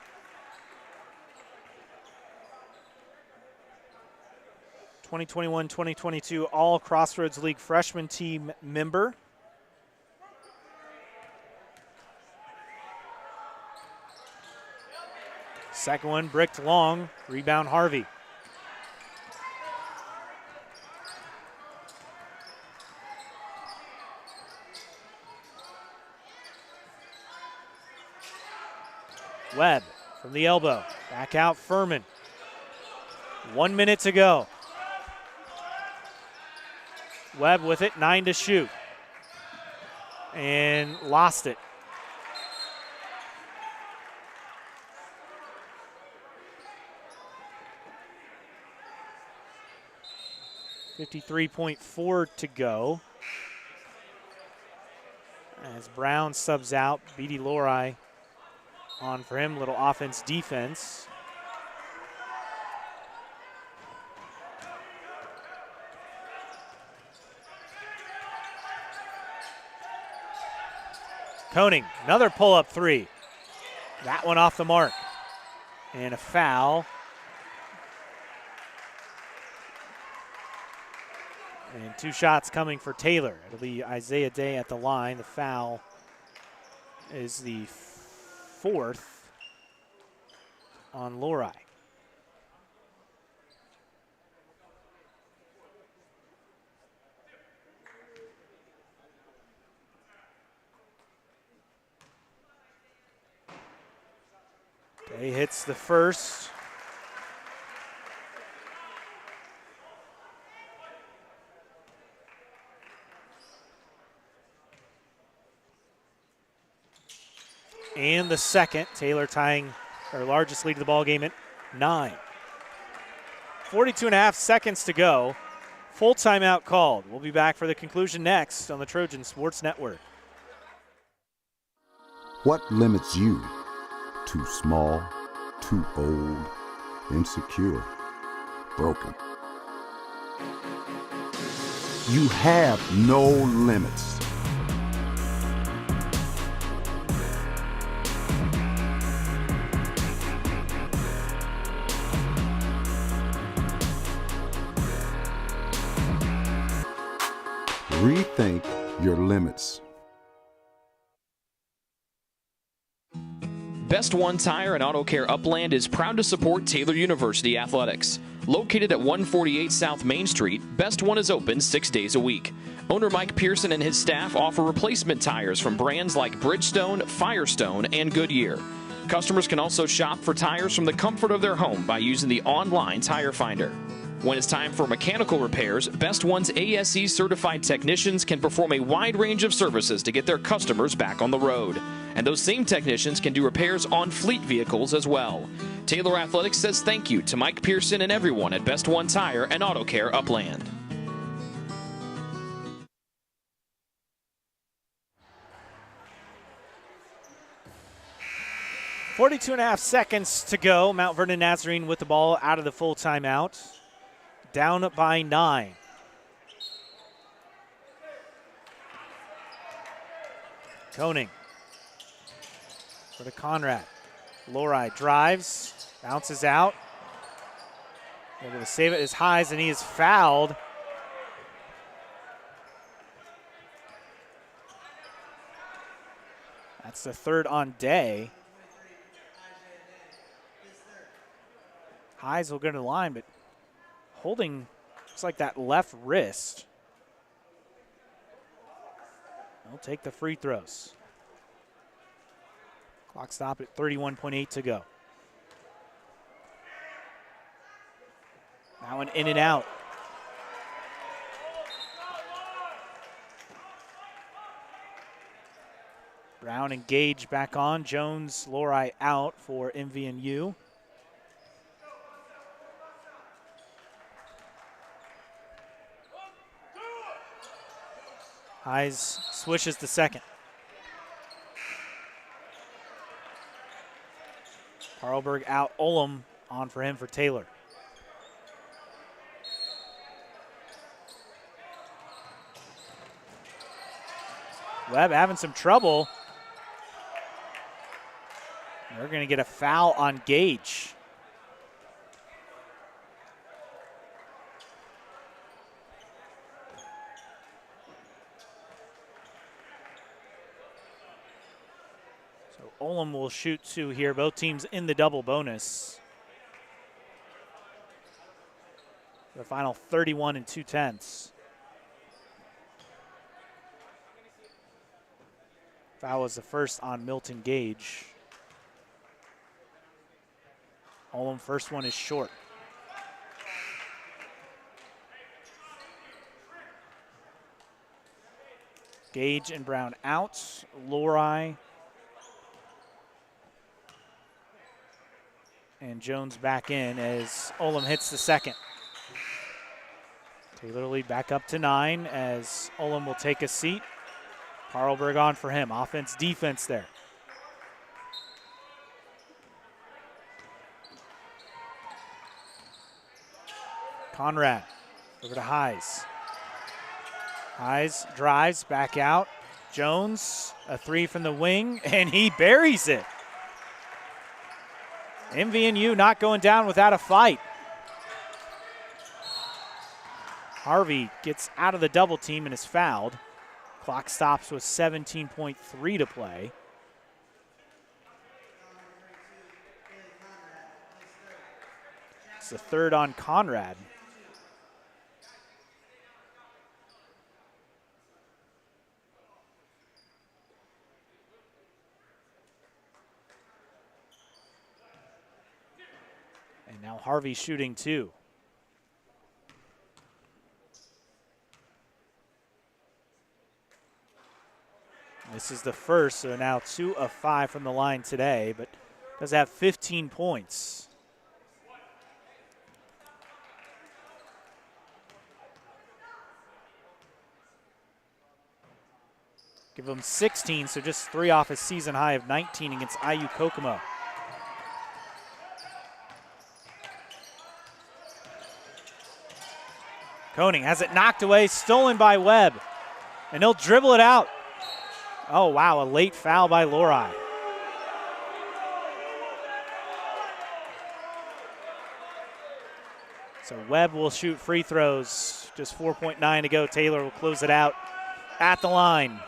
S1: (2021-2022) All Crossroads League freshman team member. Second one bricked long. Rebound Harvey. Webb from the elbow. Back out Furman. 1 minute to go. Webb with it, 9 to shoot. And lost it. .53.4 to go. As Brown subs out, B.D. Lori on for him, little offense defense. Koenig, another pull-up three. That one off the mark. And a foul. And 2 shots coming for Taylor. It'll be Isaiah Day at the line. The foul is the 4th on Lori. Day hits the first. And the second, Taylor tying their largest lead of the ball game at 9. 42.5 seconds to go. Full timeout called. We'll be back for the conclusion next on the Trojan Sports Network.
S3: What limits you? Too small, too old, insecure, broken. You have no limits. Rethink your limits.
S2: Best One Tire and Auto Care Upland is proud to support Taylor University Athletics. Located at 148 South Main Street, Best One is open 6 days a week. Owner Mike Pearson and his staff offer replacement tires from brands like Bridgestone, Firestone, and Goodyear. Customers can also shop for tires from the comfort of their home by using the online tire finder. When it's time for mechanical repairs, Best One's ASE certified technicians can perform a wide range of services to get their customers back on the road. And those same technicians can do repairs on fleet vehicles as well. Taylor Athletics says thank you to Mike Pearson and everyone at Best One Tire and Auto Care Upland.
S1: .5 seconds to go. Mount Vernon Nazarene with the ball out of the full timeout. Down by 9. Koenig for the Conrad. Lori drives, bounces out. They're going to save it as Highs, and he is fouled. That's the 3rd on Day. Highs will go to the line, but holding, looks like that left wrist. They'll take the free throws. Clock stop at 31.8 to go. That one in and out. Brown and Gage back on. Jones, Lori out for MVNU. Highs swishes the second. Carlberg out, Olam on for him for Taylor. Webb having some trouble. They're going to get a foul on Gage. Olam will shoot 2 here. Both teams in the double bonus. The final 31 2/10. Foul was the first on Milton Gage. Olam first one is short. Gage and Brown out. Lori and Jones back in as Olam hits the second. Taylor lead back up to 9 as Olam will take a seat. Carlberg on for him. Offense, defense there. Conrad over to Heise. Heise drives back out. Jones, a three from the wing, and he buries it. MVNU not going down without a fight. Harvey gets out of the double team and is fouled. Clock stops with 17.3 to play. It's the third on Conrad. And now Harvey shooting two. This is the first, so now 2 of 5 from the line today, but does have 15 points. Give him 16, so just 3 off his season high of 19 against IU Kokomo. Koenig has it knocked away, stolen by Webb, and he'll dribble it out. Oh, wow, a late foul by Lori. So Webb will shoot free throws. Just 4.9 to go. Taylor will close it out at the line.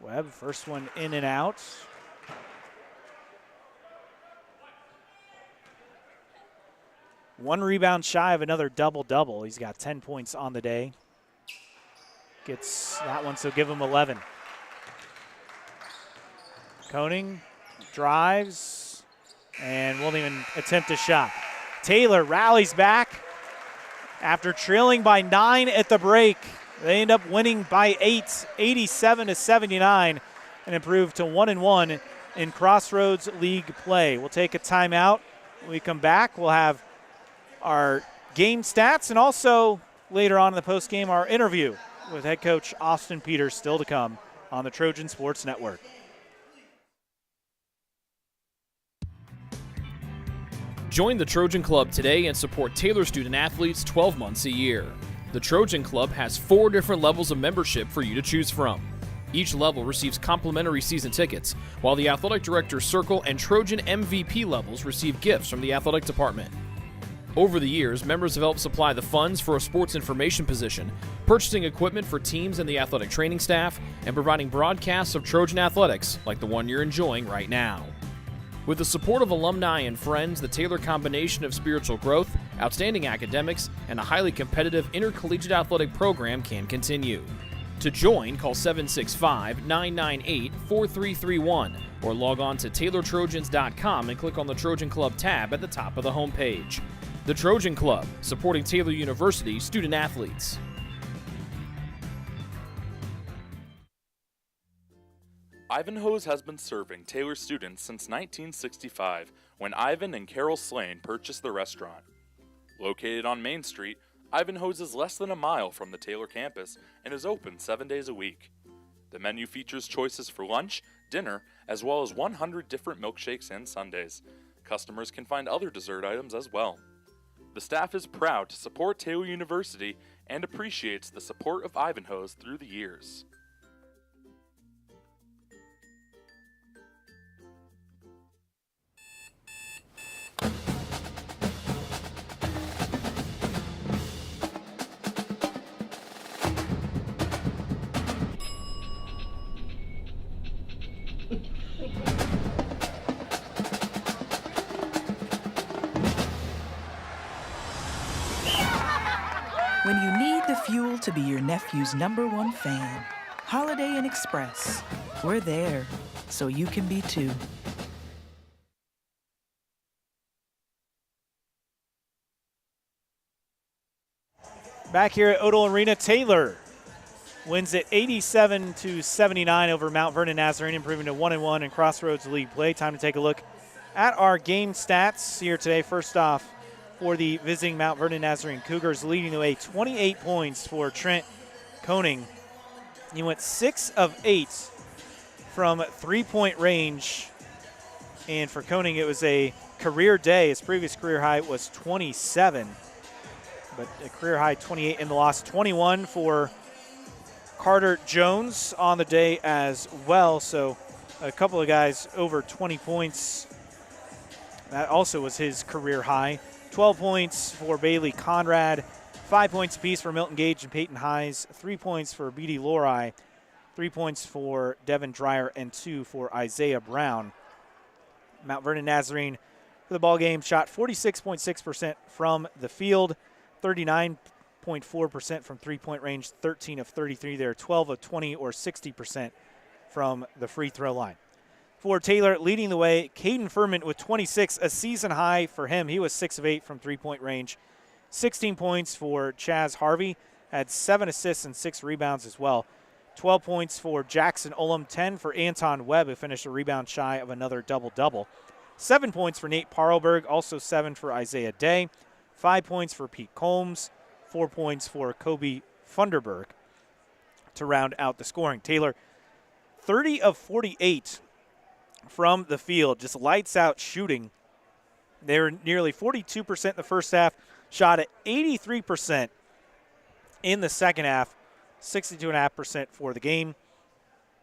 S1: Webb, first one in and out. One rebound shy of another double-double. He's got 10 points on the day. Gets that one, so give him 11. Koenig drives and won't even attempt a shot. Taylor rallies back after trailing by 9 at the break. They end up winning by 8, 87-79, and improve to 1-1 in Crossroads League play. We'll take a timeout. When we come back, we'll have our game stats and also later on in the postgame, our interview with head coach Austin Peters still to come on the Trojan Sports Network.
S2: Join the Trojan Club today and support Taylor student athletes 12 months a year. The Trojan Club has 4 different levels of membership for you to choose from. Each level receives complimentary season tickets, while the Athletic Director's Circle and Trojan MVP levels receive gifts from the athletic department. Over the years, members have helped supply the funds for a sports information position, purchasing equipment for teams and the athletic training staff, and providing broadcasts of Trojan athletics like the one you're enjoying right now. With the support of alumni and friends, the Taylor combination of spiritual growth, outstanding academics, and a highly competitive intercollegiate athletic program can continue. To join, call 765-998-4331 or log on to TaylorTrojans.com and click on the Trojan Club tab at the top of the homepage. The Trojan Club, supporting Taylor University student athletes.
S4: Ivanhoe's has been serving Taylor students since 1965, when Ivan and Carol Slane purchased the restaurant. Located on Main Street, Ivanhoe's is less than a mile from the Taylor campus and is open 7 days a week. The menu features choices for lunch, dinner, as well as 100 different milkshakes and sundaes. Customers can find other dessert items as well. The staff is proud to support Taylor University and appreciates the support of Ivanhoe's through the years.
S5: When you need the fuel to be your nephew's #1 fan, Holiday Inn Express. We're there, so you can be too.
S1: Back here at Odell Arena, Taylor wins it 87-79 over Mount Vernon Nazarene, improving to 1-1 in Crossroads League play. Time to take a look at our game stats here today. First off, for the visiting Mount Vernon Nazarene Cougars, leading the way 28 points for Trent Koning. He went 6 of 8 from three-point range. And for Koning, it was a career day. His previous career high was 27, but a career high 28 in the loss. 21 for Carter Jones on the day as well. So a couple of guys over 20 points. That also was his career high. 12 points for Bailey Conrad, 5 points apiece for Milton Gage and Peyton Hayes, 3 points for B.D. Lori, 3 points for Devin Dreyer, and 2 for Isaiah Brown. Mount Vernon Nazarene for the ball game shot 46.6% from the field, 39.4% from three-point range, 13 of 33 there, 12 of 20 or 60% from the free throw line. For Taylor, leading the way, Caden Furman with 26, a season high for him. He was 6 of 8 from three-point range. 16 points for Chaz Harvey, had 7 assists and 6 rebounds as well. 12 points for Jackson Olam, 10 for Anton Webb, who finished a rebound shy of another double-double. 7 points for Nate Parlberg, also 7 for Isaiah Day. 5 points for Pete Combs, 4 points for Kobe Funderburg to round out the scoring. Taylor, 30 of 48 from the field, just lights out shooting. They were nearly 42% in the first half, shot at 83% in the second half, 62.5% for the game.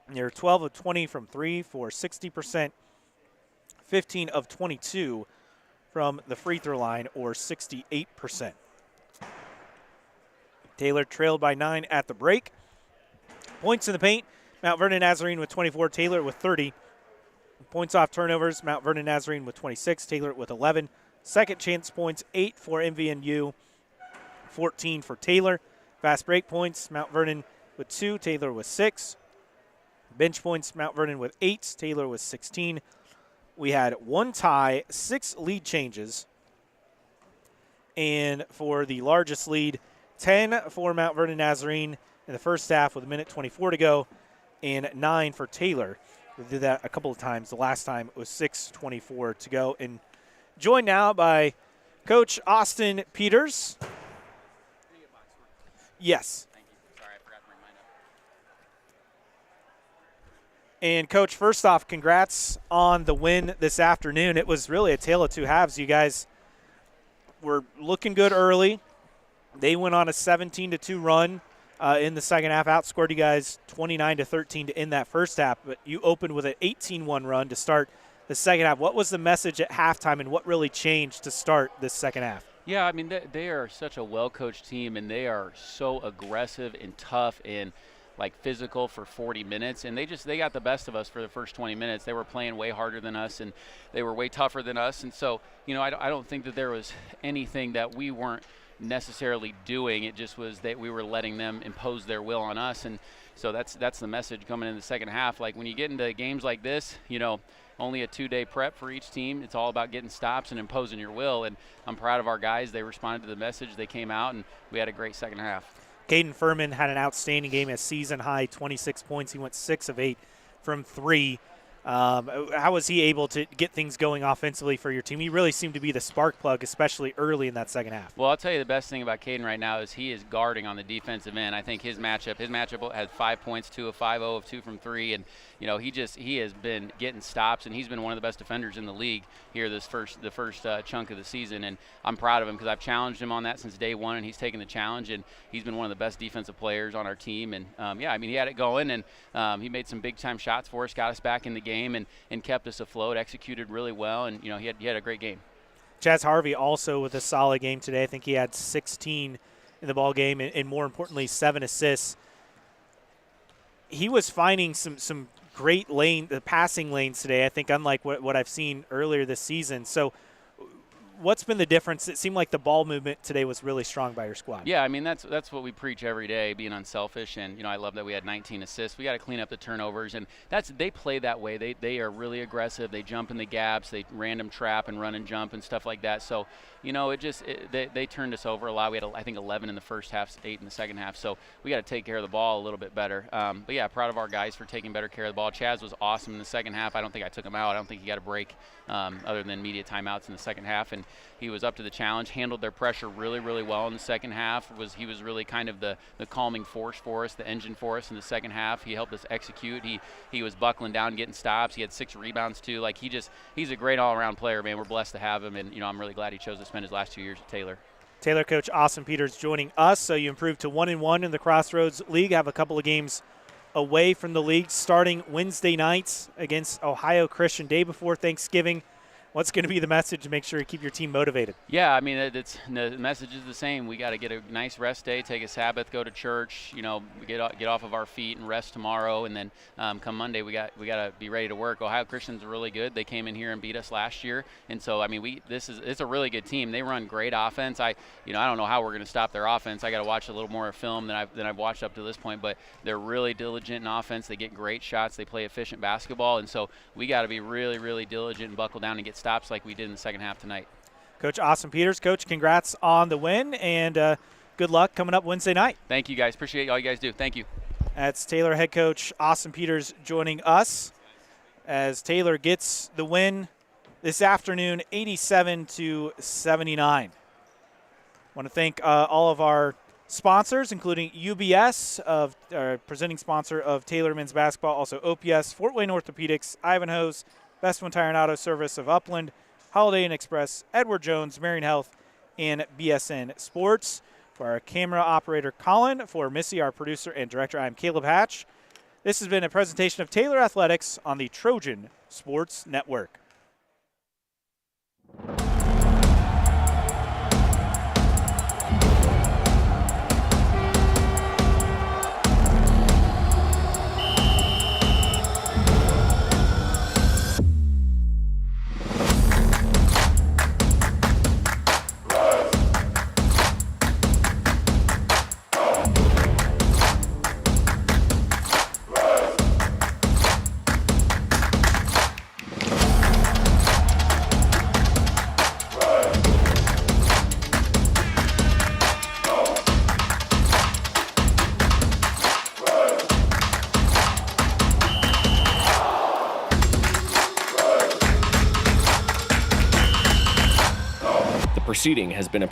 S1: They were 12 of 20 from 3 for 60%, 15 of 22 from the free throw line, or 68%. Taylor trailed by 9 at the break. Points in the paint, Mount Vernon Nazarene with 24, Taylor with 30. Points off turnovers, Mount Vernon Nazarene with 26, Taylor with 11. Second chance points, 8 for MVNU, 14 for Taylor. Fast break points, Mount Vernon with 2, Taylor with 6. Bench points, Mount Vernon with 8, Taylor with 16. We had 1 tie, 6 lead changes. And for the largest lead, 10 for Mount Vernon Nazarene in the first half with 1:24 to go, and 9 for Taylor. We did that a couple of times. The last time it was 6:24 to go. And joined now by Coach Austin Peters. Yes.
S15: Thank you. Sorry, I forgot to bring mine up.
S1: And, Coach, first off, congrats on the win this afternoon. It was really a tale of two halves. You guys were looking good early. They went on a 17-2 run in the second half, outscored you guys 29-13 to end that first half. But you opened with an 18-1 run to start the second half. What was the message at halftime, and what really changed to start this second half?
S15: Yeah, I mean, they are such a well-coached team, and they are so aggressive and tough and like physical for 40 minutes, and they got the best of us for the first 20 minutes. They were playing way harder than us, and they were way tougher than us. And so, you know, I don't think that there was anything that we weren't necessarily doing. It just was that we were letting them impose their will on us. And so that's the message coming in the second half. Like, when you get into games like this, you know, only a 2-day prep for each team. It's all about getting stops and imposing your will. And I'm proud of our guys. They responded to the message. They came out, and we had a great second half.
S1: Caden Furman had an outstanding game, a season-high 26 points. He went 6 of 8 from 3. How was he able to get things going offensively for your team? He really seemed to be the spark plug, especially early in that second half.
S15: Well, I'll tell you the best thing about Caden right now is he is guarding on the defensive end. I think his matchup had 5 points, 2 of 5, 0 of 2 from 3, and you know, he has been getting stops, and he's been one of the best defenders in the league here the first chunk of the season. And I'm proud of him because I've challenged him on that since day one, and he's taken the challenge, and he's been one of the best defensive players on our team. And yeah, I mean, he had it going, and he made some big time shots for us, got us back in the game, and kept us afloat, executed really well, and you know, he had a great game.
S1: Chaz Harvey also with a solid game today. I think he had 16 in the ball game, and more importantly, 7 assists. He was finding some great passing lanes today, I think, unlike what I've seen earlier this season. So what's been the difference? It seemed like the ball movement today was really strong by your squad.
S15: Yeah, I mean, that's what we preach every day, being unselfish. And, I love that we had 19 assists. We got to clean up the turnovers. And they play that way. They are really aggressive. They jump in the gaps. They random trap and run and jump and stuff like that. So, they turned us over a lot. We had, I think, 11 in the first half, 8 in the second half. So we got to take care of the ball a little bit better. But, yeah, proud of our guys for taking better care of the ball. Chaz was awesome in the second half. I don't think I took him out. I don't think he got a break other than media timeouts in the second half. And he was up to the challenge, handled their pressure really, really well in the second half. He was really kind of the calming force for us, the engine for us in the second half. He helped us execute. He was buckling down, getting stops. He had 6 rebounds too. Like he's a great all-around player, man. We're blessed to have him, and I'm really glad he chose to spend his last 2 years at Taylor.
S1: Taylor coach Austin Peters joining us. So you improved to 1-1 in the Crossroads League. Have a couple of games away from the league starting Wednesday nights against Ohio Christian, day before Thanksgiving. What's going to be the message to make sure you keep your team motivated?
S15: Yeah, I mean, the message is the same. We got to get a nice rest day, take a Sabbath, go to church, get off of our feet and rest tomorrow, and then come Monday we got to be ready to work. Ohio Christian's really good. They came in here and beat us last year, and so I mean, it's a really good team. They run great offense. I don't know how we're going to stop their offense. I got to watch a little more film than I've watched up to this point, but they're really diligent in offense. They get great shots. They play efficient basketball, and so we got to be really, really diligent and buckle down and get stops like we did in the second half tonight.
S1: Coach Austin Peters, Coach, congrats on the win, and good luck coming up Wednesday night.
S15: Thank you, guys. Appreciate all you guys do. Thank you.
S1: That's Taylor head coach Austin Peters joining us as Taylor gets the win this afternoon, 87-79. I want to thank all of our sponsors, including UBS, presenting sponsor of Taylor men's basketball, also OPS, Fort Wayne Orthopedics, Ivanhoe's, Best One Tire and Auto Service of Upland, Holiday Inn Express, Edward Jones, Marion Health, and BSN Sports. For our camera operator, Colin, for Missy, our producer and director, I'm Caleb Hatch. This has been a presentation of Taylor Athletics on the Trojan Sports Network.
S2: Proceeding has been a